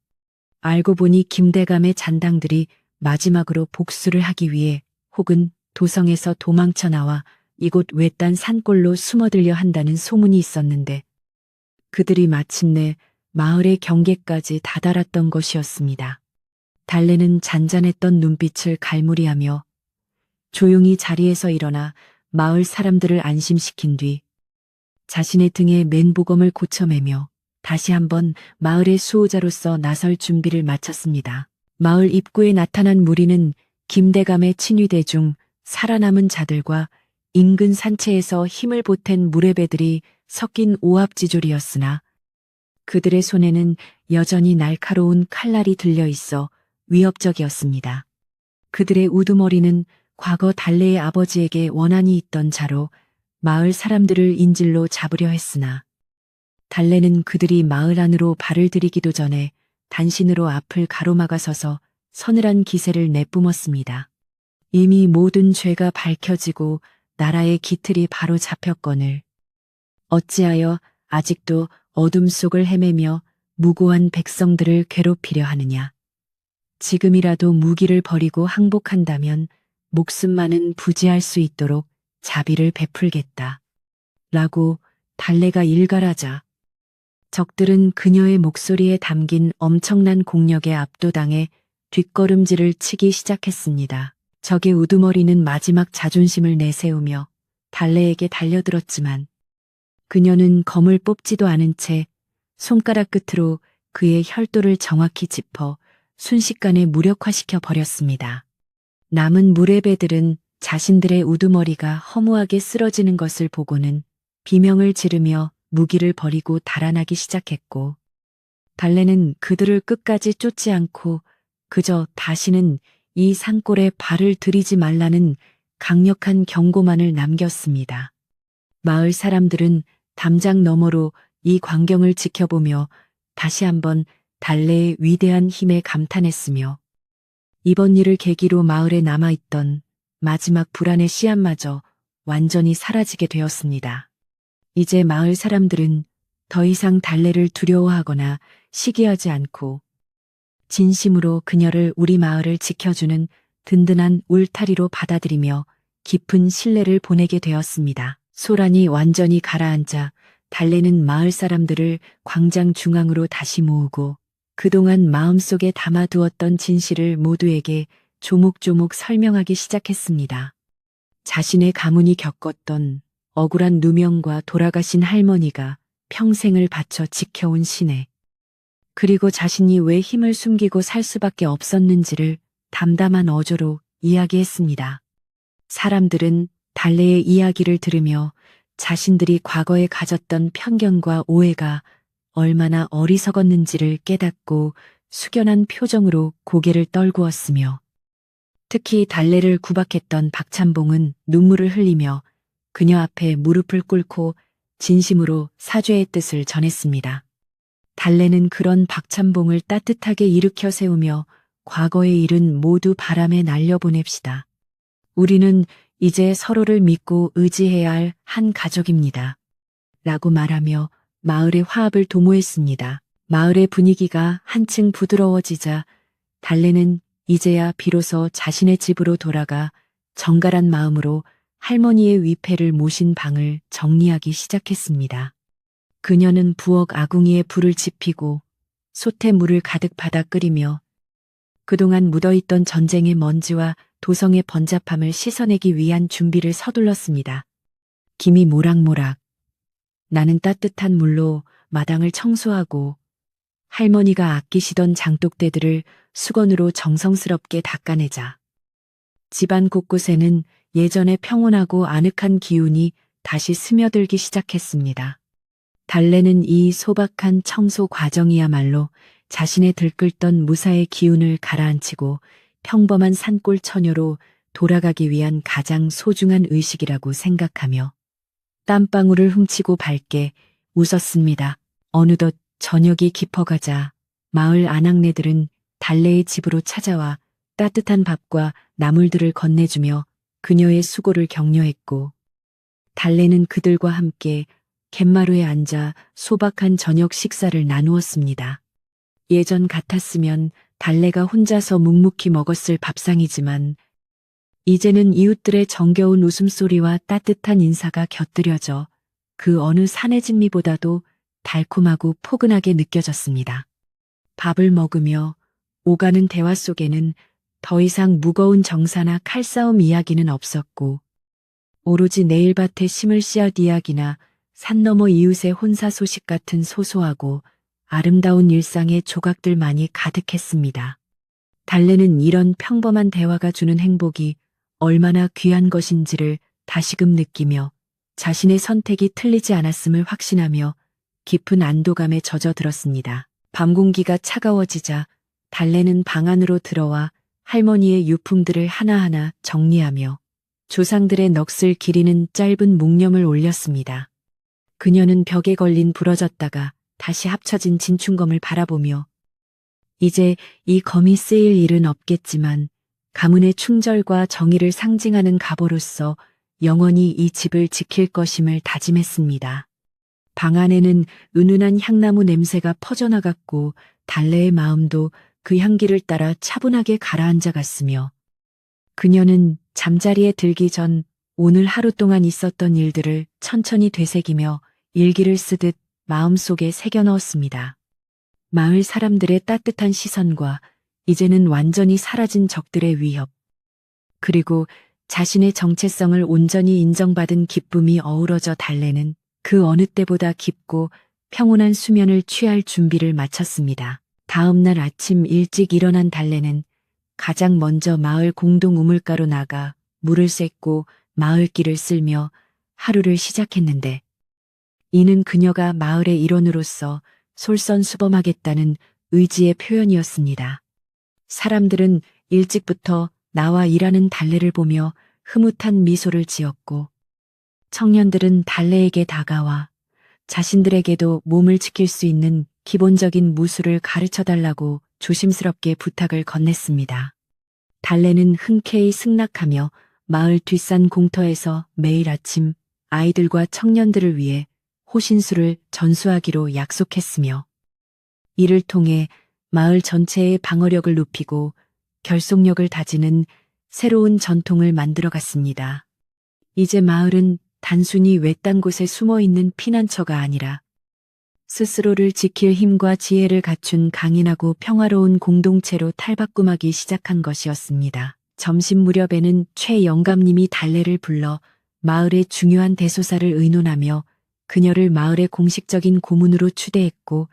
알고 보니 김대감의 잔당들이 마지막으로 복수를 하기 위해 혹은 도성에서 도망쳐 나와 이곳 외딴 산골로 숨어들려 한다는 소문이 있었는데 그들이 마침내 마을의 경계까지 다다랐던 것이었습니다. 달래는 잔잔했던 눈빛을 갈무리하며 조용히 자리에서 일어나 마을 사람들을 안심시킨 뒤 자신의 등에 맨보검을 고쳐매며 다시 한번 마을의 수호자로서 나설 준비를 마쳤습니다. 마을 입구에 나타난 무리는 김대감의 친위대 중 살아남은 자들과 인근 산채에서 힘을 보탠 무례배들이 섞인 오합지졸이었으나 그들의 손에는 여전히 날카로운 칼날이 들려 있어 위협적이었습니다. 그들의 우두머리는 과거 달래의 아버지에게 원한이 있던 자로 마을 사람들을 인질로 잡으려 했으나 달래는 그들이 마을 안으로 발을 들이기도 전에 단신으로 앞을 가로막아서서 서늘한 기세를 내뿜었습니다. 이미 모든 죄가 밝혀지고 나라의 기틀이 바로 잡혔거늘 어찌하여 아직도 어둠 속을 헤매며 무고한 백성들을 괴롭히려 하느냐. 지금이라도 무기를 버리고 항복한다면 목숨만은 부지할 수 있도록 자비를 베풀겠다. 라고 달래가 일갈하자 적들은 그녀의 목소리에 담긴 엄청난 공력에 압도당해 뒷걸음질을 치기 시작했습니다. 적의 우두머리는 마지막 자존심을 내세우며 달래에게 달려들었지만 그녀는 검을 뽑지도 않은 채 손가락 끝으로 그의 혈도를 정확히 짚어 순식간에 무력화시켜 버렸습니다. 남은 무례배들은 자신들의 우두머리가 허무하게 쓰러지는 것을 보고는 비명을 지르며 무기를 버리고 달아나기 시작했고 달래는 그들을 끝까지 쫓지 않고 그저 다시는 이 산골에 발을 들이지 말라는 강력한 경고만을 남겼습니다. 마을 사람들은 담장 너머로 이 광경을 지켜보며 다시 한번 달래의 위대한 힘에 감탄했으며 이번 일을 계기로 마을에 남아있던 마지막 불안의 씨앗마저 완전히 사라지게 되었습니다. 이제 마을 사람들은 더 이상 달래를 두려워하거나 시기하지 않고 진심으로 그녀를 우리 마을을 지켜주는 든든한 울타리로 받아들이며 깊은 신뢰를 보내게 되었습니다. 소란이 완전히 가라앉자 달래는 마을 사람들을 광장 중앙으로 다시 모으고 그동안 마음속에 담아두었던 진실을 모두에게 조목조목 설명하기 시작했습니다. 자신의 가문이 겪었던 억울한 누명과 돌아가신 할머니가 평생을 바쳐 지켜온 신에 그리고 자신이 왜 힘을 숨기고 살 수밖에 없었는지를 담담한 어조로 이야기했습니다. 사람들은 달래의 이야기를 들으며 자신들이 과거에 가졌던 편견과 오해가 얼마나 어리석었는지를 깨닫고 숙연한 표정으로 고개를 떨구었으며 특히 달래를 구박했던 박찬봉은 눈물을 흘리며 그녀 앞에 무릎을 꿇고 진심으로 사죄의 뜻을 전했습니다. 달래는 그런 박찬봉을 따뜻하게 일으켜 세우며 과거의 일은 모두 바람에 날려보냅시다. 우리는 이제 서로를 믿고 의지해야 할 한 가족입니다. 라고 말하며 마을의 화합을 도모했습니다. 마을의 분위기가 한층 부드러워지자 달래는 이제야 비로소 자신의 집으로 돌아가 정갈한 마음으로 할머니의 위패를 모신 방을 정리하기 시작했습니다. 그녀는 부엌 아궁이에 불을 지피고 솥에 물을 가득 받아 끓이며 그동안 묻어있던 전쟁의 먼지와 도성의 번잡함을 씻어내기 위한 준비를 서둘렀습니다. 김이 모락모락 나는 따뜻한 물로 마당을 청소하고 할머니가 아끼시던 장독대들을 수건으로 정성스럽게 닦아내자 집안 곳곳에는 예전의 평온하고 아늑한 기운이 다시 스며들기 시작했습니다. 달래는 이 소박한 청소 과정이야말로 자신의 들끓던 무사의 기운을 가라앉히고 평범한 산골 처녀로 돌아가기 위한 가장 소중한 의식이라고 생각하며 땀방울을 훔치고 밝게 웃었습니다. 어느덧 저녁이 깊어가자 마을 아낙네들은 달래의 집으로 찾아와 따뜻한 밥과 나물들을 건네주며 그녀의 수고를 격려했고 달래는 그들과 함께 갯마루에 앉아 소박한 저녁 식사를 나누었습니다. 예전 같았으면 달래가 혼자서 묵묵히 먹었을 밥상이지만 이제는 이웃들의 정겨운 웃음소리와 따뜻한 인사가 곁들여져 그 어느 산의 진미보다도 달콤하고 포근하게 느껴졌습니다. 밥을 먹으며 오가는 대화 속에는 더 이상 무거운 정사나 칼싸움 이야기는 없었고, 오로지 내일밭에 심을 씨앗 이야기나 산 너머 이웃의 혼사 소식 같은 소소하고 아름다운 일상의 조각들만이 가득했습니다. 달래는 이런 평범한 대화가 주는 행복이 얼마나 귀한 것인지를 다시금 느끼며 자신의 선택이 틀리지 않았음을 확신하며 깊은 안도감에 젖어들었습니다. 밤 공기가 차가워지자 달래는 방 안으로 들어와 할머니의 유품들을 하나하나 정리하며 조상들의 넋을 기리는 짧은 묵념을 올렸습니다. 그녀는 벽에 걸린 부러졌다가 다시 합쳐진 진충검을 바라보며 이제 이 검이 쓰일 일은 없겠지만 가문의 충절과 정의를 상징하는 갑오로서 영원히 이 집을 지킬 것임을 다짐했습니다. 방 안에는 은은한 향나무 냄새가 퍼져나갔고 달래의 마음도 그 향기를 따라 차분하게 가라앉아 갔으며 그녀는 잠자리에 들기 전 오늘 하루 동안 있었던 일들을 천천히 되새기며 일기를 쓰듯 마음속에 새겨 넣었습니다. 마을 사람들의 따뜻한 시선과 이제는 완전히 사라진 적들의 위협, 그리고 자신의 정체성을 온전히 인정받은 기쁨이 어우러져 달래는 그 어느 때보다 깊고 평온한 수면을 취할 준비를 마쳤습니다. 다음 날 아침 일찍 일어난 달래는 가장 먼저 마을 공동 우물가로 나가 물을 쐰고 마을길을 쓸며 하루를 시작했는데 이는 그녀가 마을의 일원으로서 솔선수범하겠다는 의지의 표현이었습니다. 사람들은 일찍부터 나와 일하는 달래를 보며 흐뭇한 미소를 지었고 청년들은 달래에게 다가와 자신들에게도 몸을 지킬 수 있는 기본적인 무술을 가르쳐 달라고 조심스럽게 부탁을 건넸습니다. 달래는 흔쾌히 승낙하며 마을 뒷산 공터에서 매일 아침 아이들과 청년들을 위해 호신술을 전수하기로 약속했으며 이를 통해 마을 전체의 방어력을 높이고 결속력을 다지는 새로운 전통을 만들어갔습니다. 이제 마을은 단순히 외딴 곳에 숨어있는 피난처가 아니라 스스로를 지킬 힘과 지혜를 갖춘 강인하고 평화로운 공동체로 탈바꿈하기 시작한 것이었습니다. 점심 무렵에는 최 영감님이 달래를 불러 마을의 중요한 대소사를 의논하며 그녀를 마을의 공식적인 고문으로 추대했고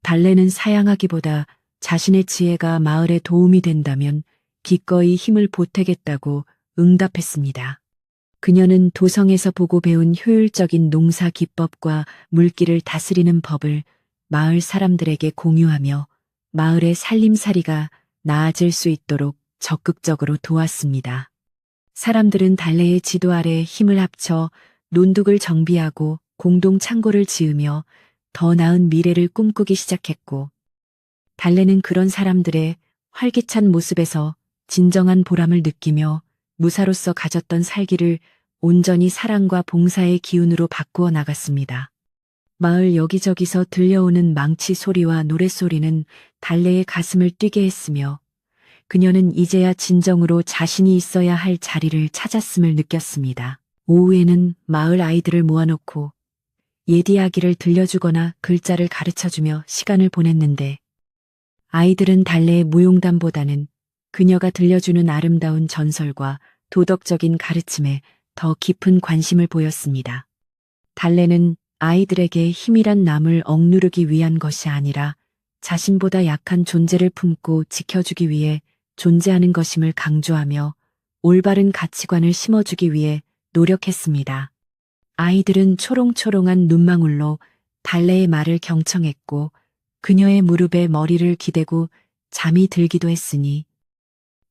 달래는 사양하기보다 자신의 지혜가 마을에 도움이 된다면 기꺼이 힘을 보태겠다고 응답했습니다. 그녀는 도성에서 보고 배운 효율적인 농사 기법과 물기를 다스리는 법을 마을 사람들에게 공유하며 마을의 살림살이가 나아질 수 있도록 적극적으로 도왔습니다. 사람들은 달래의 지도 아래 힘을 합쳐 논둑을 정비하고 공동 창고를 지으며 더 나은 미래를 꿈꾸기 시작했고 달래는 그런 사람들의 활기찬 모습에서 진정한 보람을 느끼며 무사로서 가졌던 살기를 온전히 사랑과 봉사의 기운으로 바꾸어 나갔습니다. 마을 여기저기서 들려오는 망치 소리와 노랫소리는 달래의 가슴을 뛰게 했으며 그녀는 이제야 진정으로 자신이 있어야 할 자리를 찾았음을 느꼈습니다. 오후에는 마을 아이들을 모아놓고 옛 이야기를 들려주거나 글자를 가르쳐주며 시간을 보냈는데 아이들은 달래의 무용담보다는 그녀가 들려주는 아름다운 전설과 도덕적인 가르침에 더 깊은 관심을 보였습니다. 달래는 아이들에게 힘이란 남을 억누르기 위한 것이 아니라 자신보다 약한 존재를 품고 지켜주기 위해 존재하는 것임을 강조하며 올바른 가치관을 심어주기 위해 노력했습니다. 아이들은 초롱초롱한 눈망울로 달래의 말을 경청했고 그녀의 무릎에 머리를 기대고 잠이 들기도 했으니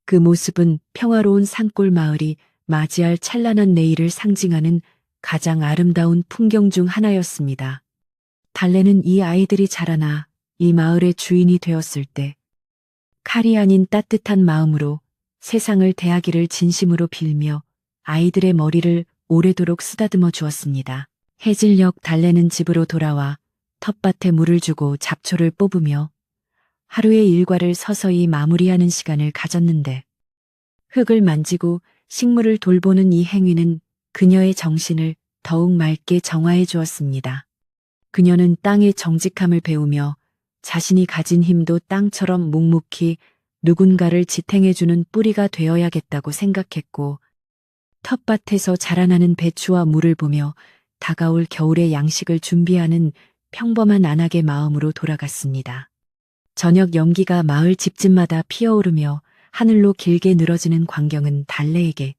그 모습은 평화로운 산골 마을이 맞이할 찬란한 내일을 상징하는 가장 아름다운 풍경 중 하나였습니다. 달래는 이 아이들이 자라나 이 마을의 주인이 되었을 때 칼이 아닌 따뜻한 마음으로 세상을 대하기를 진심으로 빌며 아이들의 머리를 오래도록 쓰다듬어 주었습니다. 해질녘 달래는 집으로 돌아와 텃밭에 물을 주고 잡초를 뽑으며 하루의 일과를 서서히 마무리하는 시간을 가졌는데 흙을 만지고 식물을 돌보는 이 행위는 그녀의 정신을 더욱 맑게 정화해 주었습니다. 그녀는 땅의 정직함을 배우며 자신이 가진 힘도 땅처럼 묵묵히 누군가를 지탱해주는 뿌리가 되어야겠다고 생각했고, 텃밭에서 자라나는 배추와 물을 보며 다가올 겨울의 양식을 준비하는 평범한 안악의 마음으로 돌아갔습니다. 저녁 연기가 마을 집집마다 피어오르며 하늘로 길게 늘어지는 광경은 달래에게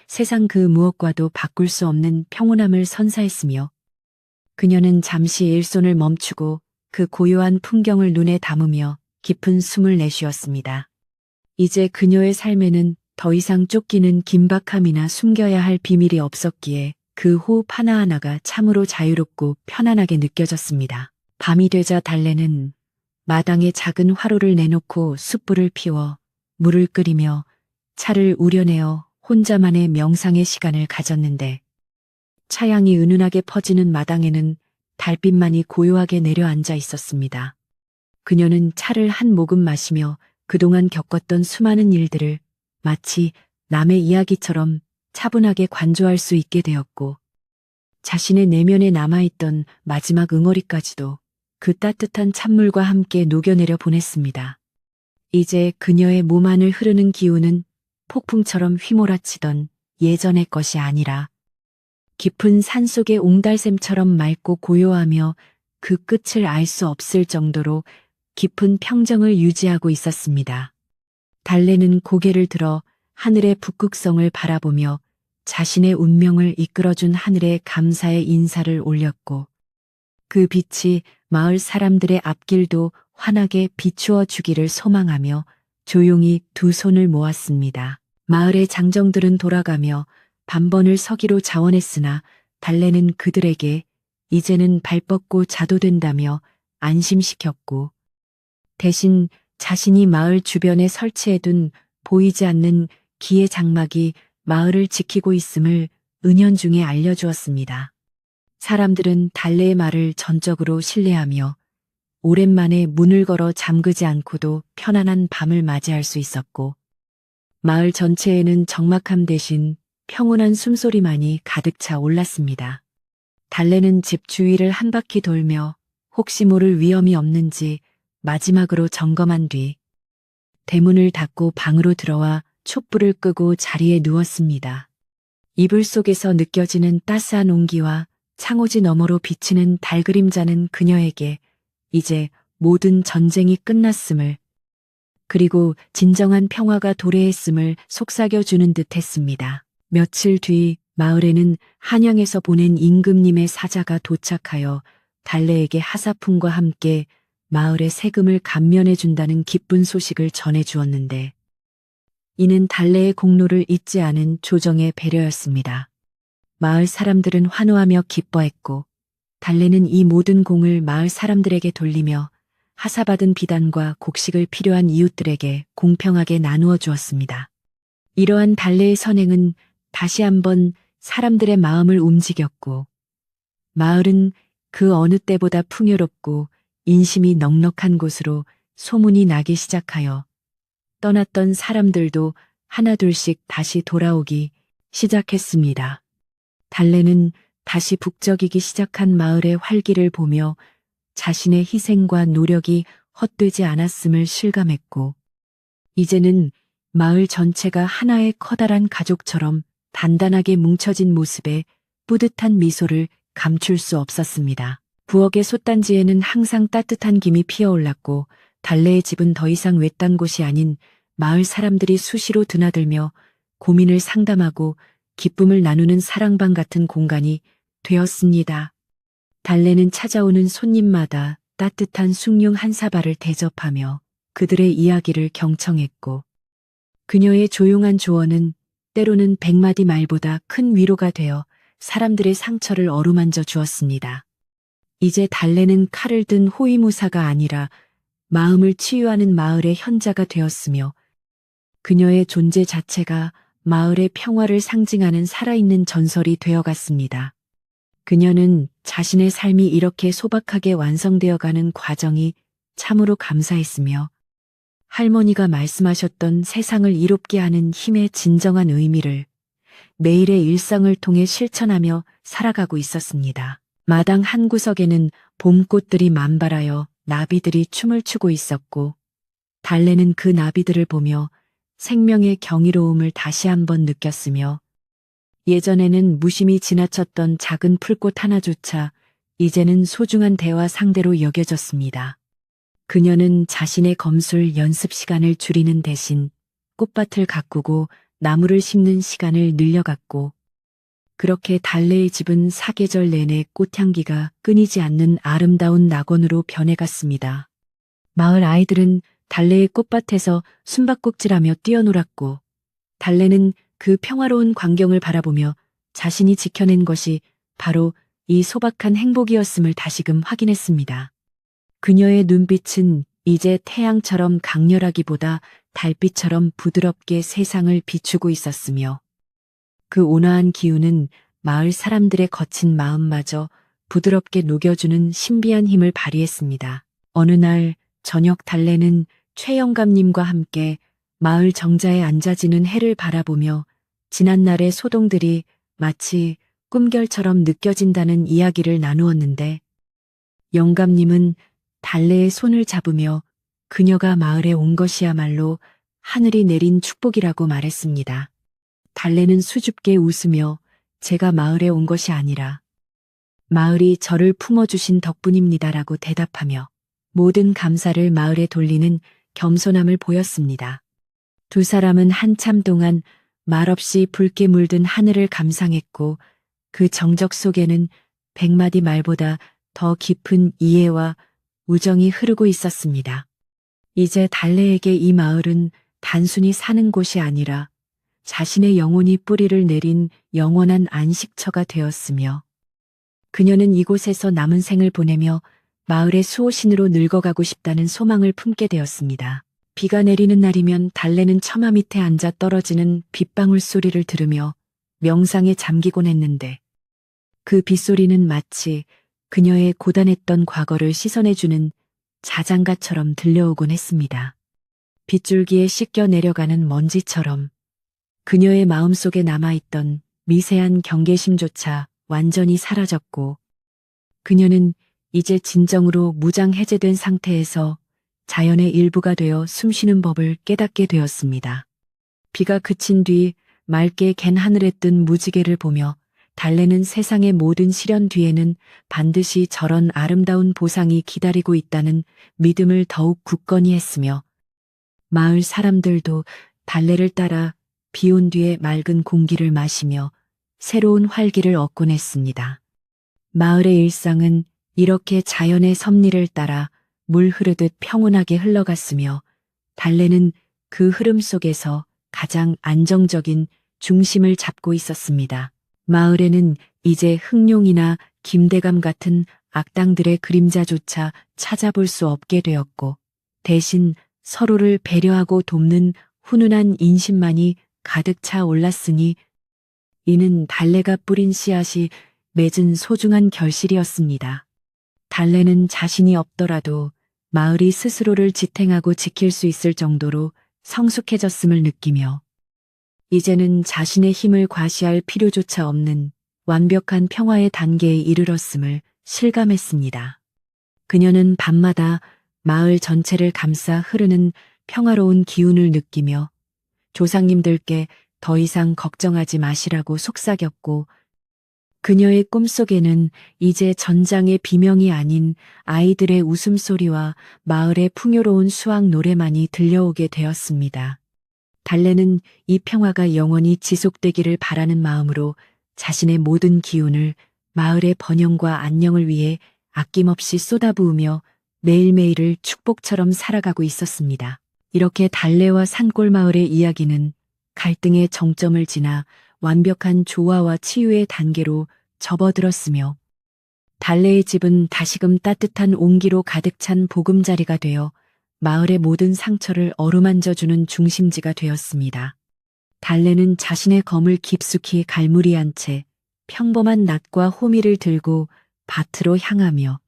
세상 그 무엇과도 바꿀 수 없는 평온함을 선사했으며, 그녀는 잠시 일손을 멈추고 그 고요한 풍경을 눈에 담으며 깊은 숨을 내쉬었습니다. 이제 그녀의 삶에는 더 이상 쫓기는 긴박함이나 숨겨야 할 비밀이 없었기에 그 호흡 하나하나가 참으로 자유롭고 편안하게 느껴졌습니다. 밤이 되자 달래는 마당에 작은 화로를 내놓고 숯불을 피워 물을 끓이며 차를 우려내어 혼자만의 명상의 시간을 가졌는데, 차향이 은은하게 퍼지는 마당에는 달빛만이 고요하게 내려앉아 있었습니다. 그녀는 차를 한 모금 마시며 그동안 겪었던 수많은 일들을 마치 남의 이야기처럼 차분하게 관조할 수 있게 되었고, 자신의 내면에 남아있던 마지막 응어리까지도 그 따뜻한 찬물과 함께 녹여내려 보냈습니다. 이제 그녀의 몸 안을 흐르는 기운은 폭풍처럼 휘몰아치던 예전의 것이 아니라 깊은 산속의 옹달샘처럼 맑고 고요하며 그 끝을 알 수 없을 정도로 깊은 평정을 유지하고 있었습니다. 달래는 고개를 들어 하늘의 북극성을 바라보며 자신의 운명을 이끌어준 하늘에 감사의 인사를 올렸고, 그 빛이 마을 사람들의 앞길도 환하게 비추어 주기를 소망하며 조용히 두 손을 모았습니다. 마을의 장정들은 돌아가며 반번을 서기로 자원했으나 달래는 그들에게 이제는 발 뻗고 자도 된다며 안심시켰고, 대신 자신이 마을 주변에 설치해둔 보이지 않는 기의 장막이 마을을 지키고 있음을 은연중에 알려주었습니다. 사람들은 달래의 말을 전적으로 신뢰하며 오랜만에 문을 걸어 잠그지 않고도 편안한 밤을 맞이할 수 있었고, 마을 전체에는 적막함 대신 평온한 숨소리만이 가득 차 올랐습니다. 달래는 집 주위를 한 바퀴 돌며 혹시 모를 위험이 없는지 마지막으로 점검한 뒤 대문을 닫고 방으로 들어와 촛불을 끄고 자리에 누웠습니다. 이불 속에서 느껴지는 따스한 온기와 창호지 너머로 비치는 달 그림자는 그녀에게 이제 모든 전쟁이 끝났음을, 그리고 진정한 평화가 도래했음을 속삭여주는 듯 했습니다. 며칠 뒤 마을에는 한양에서 보낸 임금님의 사자가 도착하여 달래에게 하사품과 함께 마을의 세금을 감면해준다는 기쁜 소식을 전해주었는데, 이는 달래의 공로를 잊지 않은 조정의 배려였습니다. 마을 사람들은 환호하며 기뻐했고, 달래는 이 모든 공을 마을 사람들에게 돌리며 하사받은 비단과 곡식을 필요한 이웃들에게 공평하게 나누어 주었습니다. 이러한 달래의 선행은 다시 한번 사람들의 마음을 움직였고, 마을은 그 어느 때보다 풍요롭고 인심이 넉넉한 곳으로 소문이 나기 시작하여 떠났던 사람들도 하나둘씩 다시 돌아오기 시작했습니다. 달래는 다시 북적이기 시작한 마을의 활기를 보며 자신의 희생과 노력이 헛되지 않았음을 실감했고, 이제는 마을 전체가 하나의 커다란 가족처럼 단단하게 뭉쳐진 모습에 뿌듯한 미소를 감출 수 없었습니다. 부엌의 솥단지에는 항상 따뜻한 김이 피어올랐고, 달래의 집은 더 이상 외딴 곳이 아닌 마을 사람들이 수시로 드나들며 고민을 상담하고 기쁨을 나누는 사랑방 같은 공간이 되었습니다. 달래는 찾아오는 손님마다 따뜻한 숭늉 한 사발을 대접하며 그들의 이야기를 경청했고, 그녀의 조용한 조언은 때로는 100마디 말보다 큰 위로가 되어 사람들의 상처를 어루만져 주었습니다. 이제 달래는 칼을 든 호위무사가 아니라 마음을 치유하는 마을의 현자가 되었으며, 그녀의 존재 자체가 마을의 평화를 상징하는 살아있는 전설이 되어갔습니다. 그녀는 자신의 삶이 이렇게 소박하게 완성되어가는 과정이 참으로 감사했으며, 할머니가 말씀하셨던 세상을 이롭게 하는 힘의 진정한 의미를 매일의 일상을 통해 실천하며 살아가고 있었습니다. 마당 한 구석에는 봄꽃들이 만발하여 나비들이 춤을 추고 있었고, 달래는 그 나비들을 보며 생명의 경이로움을 다시 한번 느꼈으며, 예전에는 무심히 지나쳤던 작은 풀꽃 하나조차 이제는 소중한 대화 상대로 여겨졌습니다. 그녀는 자신의 검술 연습 시간을 줄이는 대신 꽃밭을 가꾸고 나무를 심는 시간을 늘려갔고, 그렇게 달래의 집은 사계절 내내 꽃향기가 끊이지 않는 아름다운 낙원으로 변해갔습니다. 마을 아이들은 달래의 꽃밭에서 숨바꼭질하며 뛰어놀았고, 달래는 그 평화로운 광경을 바라보며 자신이 지켜낸 것이 바로 이 소박한 행복이었음을 다시금 확인했습니다. 그녀의 눈빛은 이제 태양처럼 강렬하기보다 달빛처럼 부드럽게 세상을 비추고 있었으며, 그 온화한 기운은 마을 사람들의 거친 마음마저 부드럽게 녹여주는 신비한 힘을 발휘했습니다. 어느 날 저녁, 달래는 최영감님과 함께 마을 정자에 앉아지는 해를 바라보며 지난날의 소동들이 마치 꿈결처럼 느껴진다는 이야기를 나누었는데, 영감님은 달래의 손을 잡으며 그녀가 마을에 온 것이야말로 하늘이 내린 축복이라고 말했습니다. 달래는 수줍게 웃으며 제가 마을에 온 것이 아니라 마을이 저를 품어주신 덕분입니다라고 대답하며 모든 감사를 마을에 돌리는 겸손함을 보였습니다. 두 사람은 한참 동안 말없이 붉게 물든 하늘을 감상했고, 그 정적 속에는 100마디 말보다 더 깊은 이해와 우정이 흐르고 있었습니다. 이제 달래에게 이 마을은 단순히 사는 곳이 아니라 자신의 영혼이 뿌리를 내린 영원한 안식처가 되었으며, 그녀는 이곳에서 남은 생을 보내며 마을의 수호신으로 늙어가고 싶다는 소망을 품게 되었습니다. 비가 내리는 날이면 달래는 처마 밑에 앉아 떨어지는 빗방울 소리를 들으며 명상에 잠기곤 했는데, 그 빗소리는 마치 그녀의 고단했던 과거를 씻어내주는 자장가처럼 들려오곤 했습니다. 빗줄기에 씻겨 내려가는 먼지처럼 그녀의 마음속에 남아있던 미세한 경계심조차 완전히 사라졌고, 그녀는 이제 진정으로 무장해제된 상태에서 자연의 일부가 되어 숨쉬는 법을 깨닫게 되었습니다. 비가 그친 뒤 맑게 갠 하늘에 뜬 무지개를 보며 달래는 세상의 모든 시련 뒤에는 반드시 저런 아름다운 보상이 기다리고 있다는 믿음을 더욱 굳건히 했으며, 마을 사람들도 달래를 따라 비온 뒤에 맑은 공기를 마시며 새로운 활기를 얻곤 했습니다. 마을의 일상은 이렇게 자연의 섭리를 따라 물 흐르듯 평온하게 흘러갔으며, 달래는 그 흐름 속에서 가장 안정적인 중심을 잡고 있었습니다. 마을에는 이제 흑룡이나 김대감 같은 악당들의 그림자조차 찾아볼 수 없게 되었고, 대신 서로를 배려하고 돕는 훈훈한 인심만이 가득 차 올랐으니, 이는 달래가 뿌린 씨앗이 맺은 소중한 결실이었습니다. 달래는 자신이 없더라도 마을이 스스로를 지탱하고 지킬 수 있을 정도로 성숙해졌음을 느끼며, 이제는 자신의 힘을 과시할 필요조차 없는 완벽한 평화의 단계에 이르렀음을 실감했습니다. 그녀는 밤마다 마을 전체를 감싸 흐르는 평화로운 기운을 느끼며 조상님들께 더 이상 걱정하지 마시라고 속삭였고, 그녀의 꿈속에는 이제 전장의 비명이 아닌 아이들의 웃음소리와 마을의 풍요로운 수학 노래만이 들려오게 되었습니다. 달래는 이 평화가 영원히 지속되기를 바라는 마음으로 자신의 모든 기운을 마을의 번영과 안녕을 위해 아낌없이 쏟아부으며 매일매일을 축복처럼 살아가고 있었습니다. 이렇게 달래와 산골마을의 이야기는 갈등의 정점을 지나 완벽한 조화와 치유의 단계로 접어들었으며, 달래의 집은 다시금 따뜻한 온기로 가득 찬 보금자리가 되어 마을의 모든 상처를 어루만져주는 중심지가 되었습니다. 달래는 자신의 검을 깊숙이 갈무리한 채 평범한 낫과 호미를 들고 밭으로 향하며,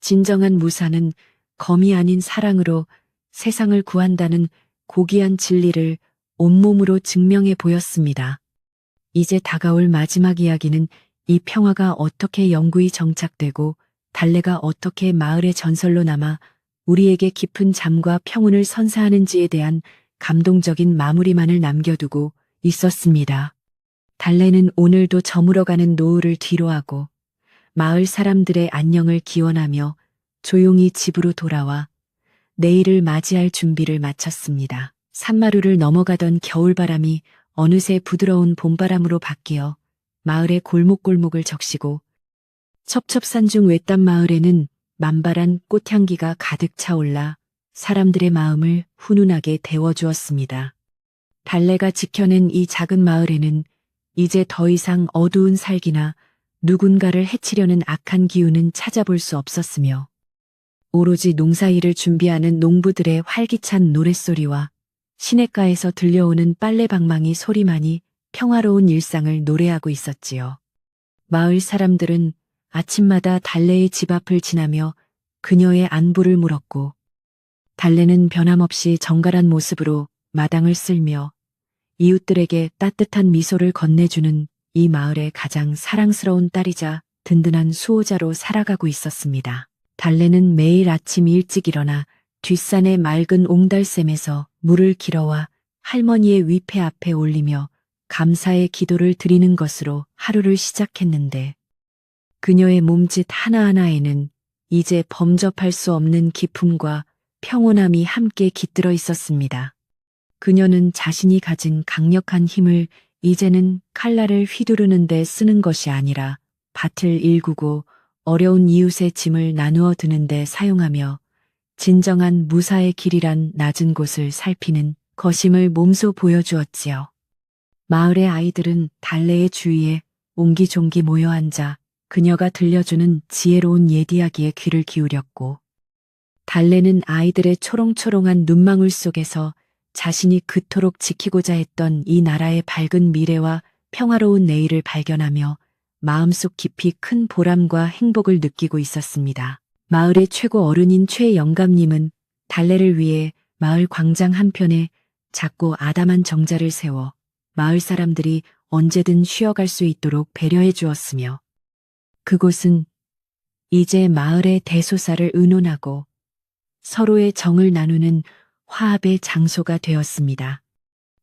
진정한 무사는 검이 아닌 사랑으로 세상을 구한다는 고귀한 진리를 온몸으로 증명해 보였습니다. 이제 다가올 마지막 이야기는 이 평화가 어떻게 영구히 정착되고 달래가 어떻게 마을의 전설로 남아 우리에게 깊은 잠과 평온을 선사하는지에 대한 감동적인 마무리만을 남겨두고 있었습니다. 달래는 오늘도 저물어가는 노을을 뒤로하고 마을 사람들의 안녕을 기원하며 조용히 집으로 돌아와 내일을 맞이할 준비를 마쳤습니다. 산마루를 넘어가던 겨울바람이 어느새 부드러운 봄바람으로 바뀌어 마을의 골목골목을 적시고 첩첩산중 외딴 마을에는 만발한 꽃향기가 가득 차올라 사람들의 마음을 훈훈하게 데워주었습니다. 달래가 지켜낸 이 작은 마을에는 이제 더 이상 어두운 살기나 누군가를 해치려는 악한 기운은 찾아볼 수 없었으며 오로지 농사일을 준비하는 농부들의 활기찬 노랫소리와 시냇가에서 들려오는 빨래방망이 소리만이 평화로운 일상을 노래하고 있었지요. 마을 사람들은 아침마다 달래의 집 앞을 지나며 그녀의 안부를 물었고 달래는 변함없이 정갈한 모습으로 마당을 쓸며 이웃들에게 따뜻한 미소를 건네주는 이 마을의 가장 사랑스러운 딸이자 든든한 수호자로 살아가고 있었습니다. 달래는 매일 아침 일찍 일어나 뒷산의 맑은 옹달샘에서 물을 길어와 할머니의 위패 앞에 올리며 감사의 기도를 드리는 것으로 하루를 시작했는데 그녀의 몸짓 하나하나에는 이제 범접할 수 없는 기쁨과 평온함이 함께 깃들어 있었습니다. 그녀는 자신이 가진 강력한 힘을 이제는 칼날을 휘두르는 데 쓰는 것이 아니라 밭을 일구고 어려운 이웃의 짐을 나누어 드는 데 사용하며 진정한 무사의 길이란 낮은 곳을 살피는 거심을 몸소 보여주었지요. 마을의 아이들은 달래의 주위에 옹기종기 모여 앉아 그녀가 들려주는 지혜로운 옛 이야기에 귀를 기울였고 달래는 아이들의 초롱초롱한 눈망울 속에서 자신이 그토록 지키고자 했던 이 나라의 밝은 미래와 평화로운 내일을 발견하며 마음속 깊이 큰 보람과 행복을 느끼고 있었습니다. 마을의 최고 어른인 최영감님은 달래를 위해 마을 광장 한편에 작고 아담한 정자를 세워 마을 사람들이 언제든 쉬어갈 수 있도록 배려해 주었으며 그곳은 이제 마을의 대소사를 의논하고 서로의 정을 나누는 화합의 장소가 되었습니다.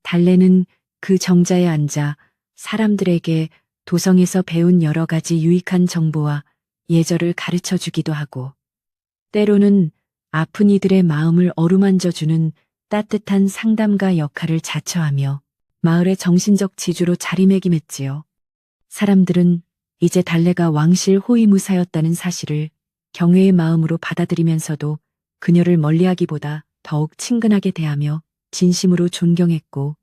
달래는 그 정자에 앉아 사람들에게 도성에서 배운 여러 가지 유익한 정보와 예절을 가르쳐 주기도 하고 때로는 아픈 이들의 마음을 어루만져주는 따뜻한 상담가 역할을 자처하며 마을의 정신적 지주로 자리매김했지요. 사람들은 이제 달래가 왕실 호위무사였다는 사실을 경외의 마음으로 받아들이면서도 그녀를 멀리하기보다 더욱 친근하게 대하며 진심으로 존경했고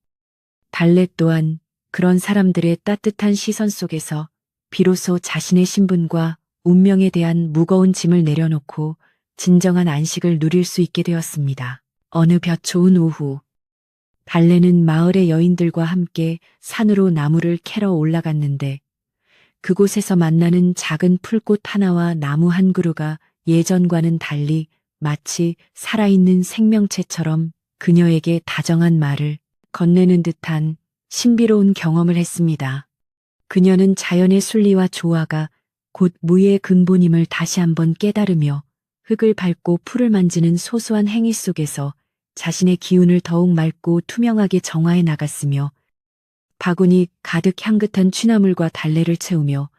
달래 또한 그런 사람들의 따뜻한 시선 속에서 비로소 자신의 신분과 운명에 대한 무거운 짐을 내려놓고 진정한 안식을 누릴 수 있게 되었습니다. 어느 볕 좋은 오후, 달래는 마을의 여인들과 함께 산으로 나무를 캐러 올라갔는데 그곳에서 만나는 작은 풀꽃 하나와 나무 한 그루가 예전과는 달리 마치 살아있는 생명체처럼 그녀에게 다정한 말을 건네는 듯한 신비로운 경험을 했습니다. 그녀는 자연의 순리와 조화가 곧 무의 근본임을 다시 한번 깨달으며 흙을 밟고 풀을 만지는 소소한 행위 속에서 자신의 기운을 더욱 맑고 투명하게 정화해 나갔으며 바구니 가득 향긋한 취나물과 달래를 채우며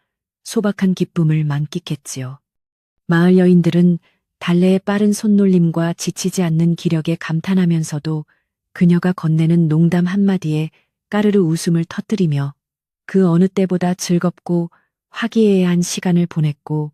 소박한 기쁨을 만끽했지요. 마을 여인들은 달래의 빠른 손놀림과 지치지 않는 기력에 감탄하면서도 그녀가 건네는 농담 한마디에 까르르 웃음을 터뜨리며 그 어느 때보다 즐겁고 화기애애한 시간을 보냈고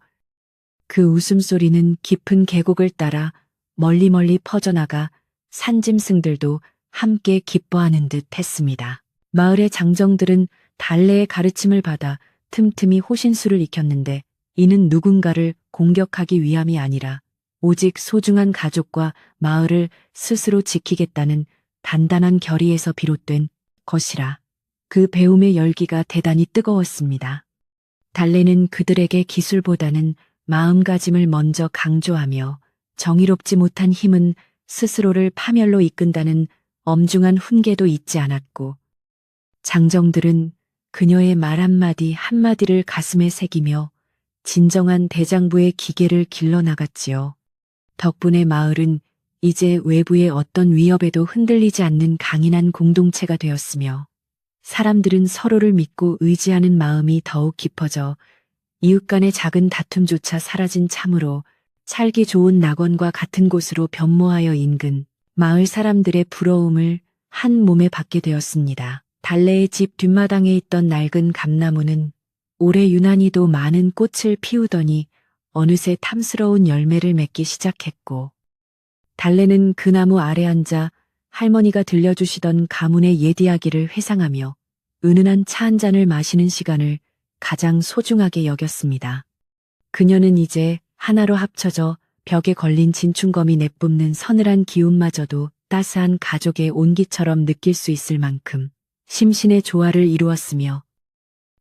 그 웃음소리는 깊은 계곡을 따라 멀리 퍼져나가 산짐승들도 함께 기뻐하는 듯 했습니다. 마을의 장정들은 달래의 가르침을 받아 틈틈이 호신술을 익혔는데 이는 누군가를 공격하기 위함이 아니라 오직 소중한 가족과 마을을 스스로 지키겠다는 단단한 결의에서 비롯된 것이라 그 배움의 열기가 대단히 뜨거웠습니다. 달래는 그들에게 기술보다는 마음가짐을 먼저 강조하며 정의롭지 못한 힘은 스스로를 파멸로 이끈다는 엄중한 훈계도 잊지 않았고 장정들은 그녀의 말 한마디 한마디를 가슴에 새기며 진정한 대장부의 기계를 길러나갔지요. 덕분에 마을은 이제 외부의 어떤 위협에도 흔들리지 않는 강인한 공동체가 되었으며 사람들은 서로를 믿고 의지하는 마음이 더욱 깊어져 이웃 간의 작은 다툼조차 사라진 참으로 살기 좋은 낙원과 같은 곳으로 변모하여 인근 마을 사람들의 부러움을 한 몸에 받게 되었습니다. 달래의 집 뒷마당에 있던 낡은 감나무는 올해 유난히도 많은 꽃을 피우더니 어느새 탐스러운 열매를 맺기 시작했고 달래는 그 나무 아래 앉아 할머니가 들려주시던 가문의 옛 이야기를 회상하며 은은한 차 한 잔을 마시는 시간을 가장 소중하게 여겼습니다. 그녀는 이제 하나로 합쳐져 벽에 걸린 진충검이 내뿜는 서늘한 기운마저도 따스한 가족의 온기처럼 느낄 수 있을 만큼 심신의 조화를 이루었으며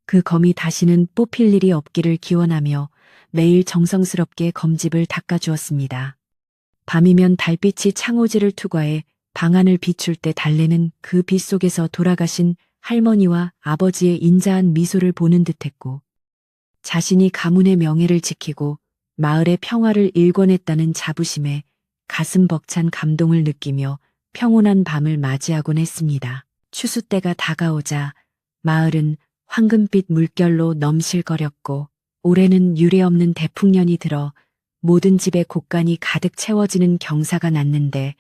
그 검이 다시는 뽑힐 일이 없기를 기원하며 매일 정성스럽게 검집을 닦아주었습니다. 밤이면 달빛이 창호지를 투과해 방안을 비출 때 달래는 그 빛 속에서 돌아가신 할머니와 아버지의 인자한 미소를 보는 듯했고 자신이 가문의 명예를 지키고 마을의 평화를 일궈냈다는 자부심에 가슴 벅찬 감동을 느끼며 평온한 밤을 맞이하곤 했습니다. 추수 때가 다가오자 마을은 황금빛 물결로 넘실거렸고 올해는 유례없는 대풍년이 들어 모든 집에 곡간이 가득 채워지는 경사가 났는데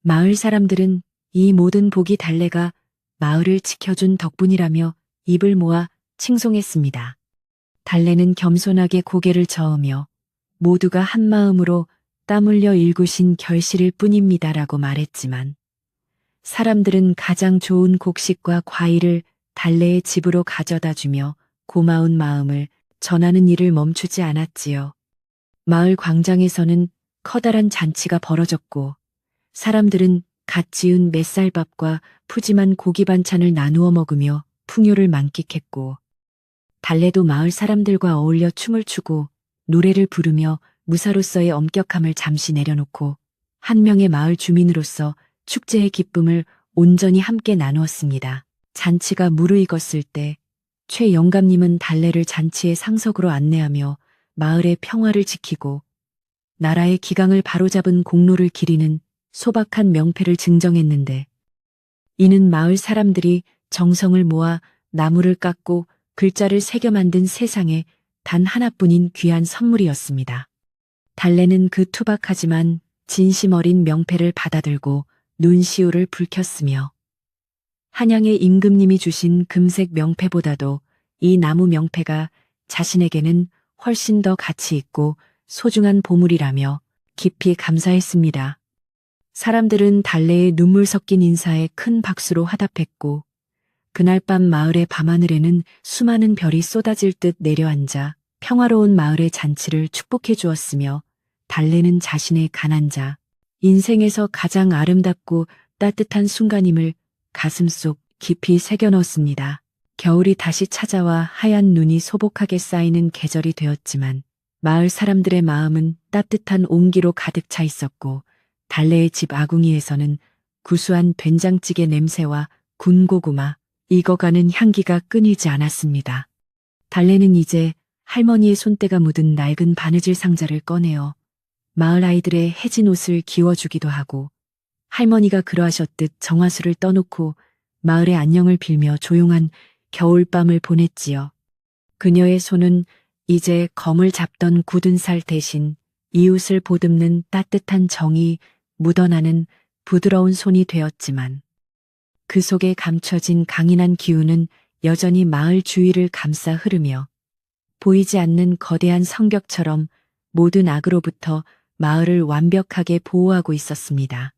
마을 사람들은 이 모든 복이 달래가 마을을 지켜준 덕분이라며 입을 모아 칭송했습니다. 달래는 겸손하게 고개를 저으며 모두가 한마음으로 땀 흘려 일구신 결실일 뿐입니다라고 말했지만 사람들은 가장 좋은 곡식과 과일을 달래의 집으로 가져다 주며 고마운 마음을 전하는 일을 멈추지 않았지요. 마을 광장에서는 커다란 잔치가 벌어졌고 사람들은 갓 지은 맵쌀밥과 푸짐한 고기 반찬을 나누어 먹으며 풍요를 만끽했고 달래도 마을 사람들과 어울려 춤을 추고 노래를 부르며 무사로서의 엄격함을 잠시 내려놓고 한 명의 마을 주민으로서 축제의 기쁨을 온전히 함께 나누었습니다. 잔치가 무르익었을 때 최 영감님은 달래를 잔치의 상석으로 안내하며 마을의 평화를 지키고 나라의 기강을 바로잡은 공로를 기리는 소박한 명패를 증정했는데 이는 마을 사람들이 정성을 모아 나무를 깎고 글자를 새겨 만든 세상에 단 하나뿐인 귀한 선물이었습니다. 달래는 그 투박하지만 진심 어린 명패를 받아들고 눈시울을 붉혔으며 한양의 임금님이 주신 금색 명패보다도 이 나무 명패가 자신에게는 훨씬 더 가치 있고 소중한 보물이라며 깊이 감사했습니다. 사람들은 달래의 눈물 섞인 인사에 큰 박수로 화답했고 그날 밤 마을의 밤하늘에는 수많은 별이 쏟아질 듯 내려앉아 평화로운 마을의 잔치를 축복해 주었으며 달래는 자신의 가난 자, 인생에서 가장 아름답고 따뜻한 순간임을 가슴속 깊이 새겨 넣었습니다. 겨울이 다시 찾아와 하얀 눈이 소복하게 쌓이는 계절이 되었지만 마을 사람들의 마음은 따뜻한 온기로 가득 차 있었고 달래의 집 아궁이에서는 구수한 된장찌개 냄새와 군고구마, 익어가는 향기가 끊이지 않았습니다. 달래는 이제 할머니의 손때가 묻은 낡은 바느질 상자를 꺼내어 마을 아이들의 해진 옷을 기워주기도 하고 할머니가 그러하셨듯 정화수를 떠놓고 마을의 안녕을 빌며 조용한 겨울밤을 보냈지요. 그녀의 손은 이제 검을 잡던 굳은 살 대신 이웃을 보듬는 따뜻한 정이 묻어나는 부드러운 손이 되었지만 그 속에 감춰진 강인한 기운은 여전히 마을 주위를 감싸 흐르며 보이지 않는 거대한 성벽처럼 모든 악으로부터 마을을 완벽하게 보호하고 있었습니다.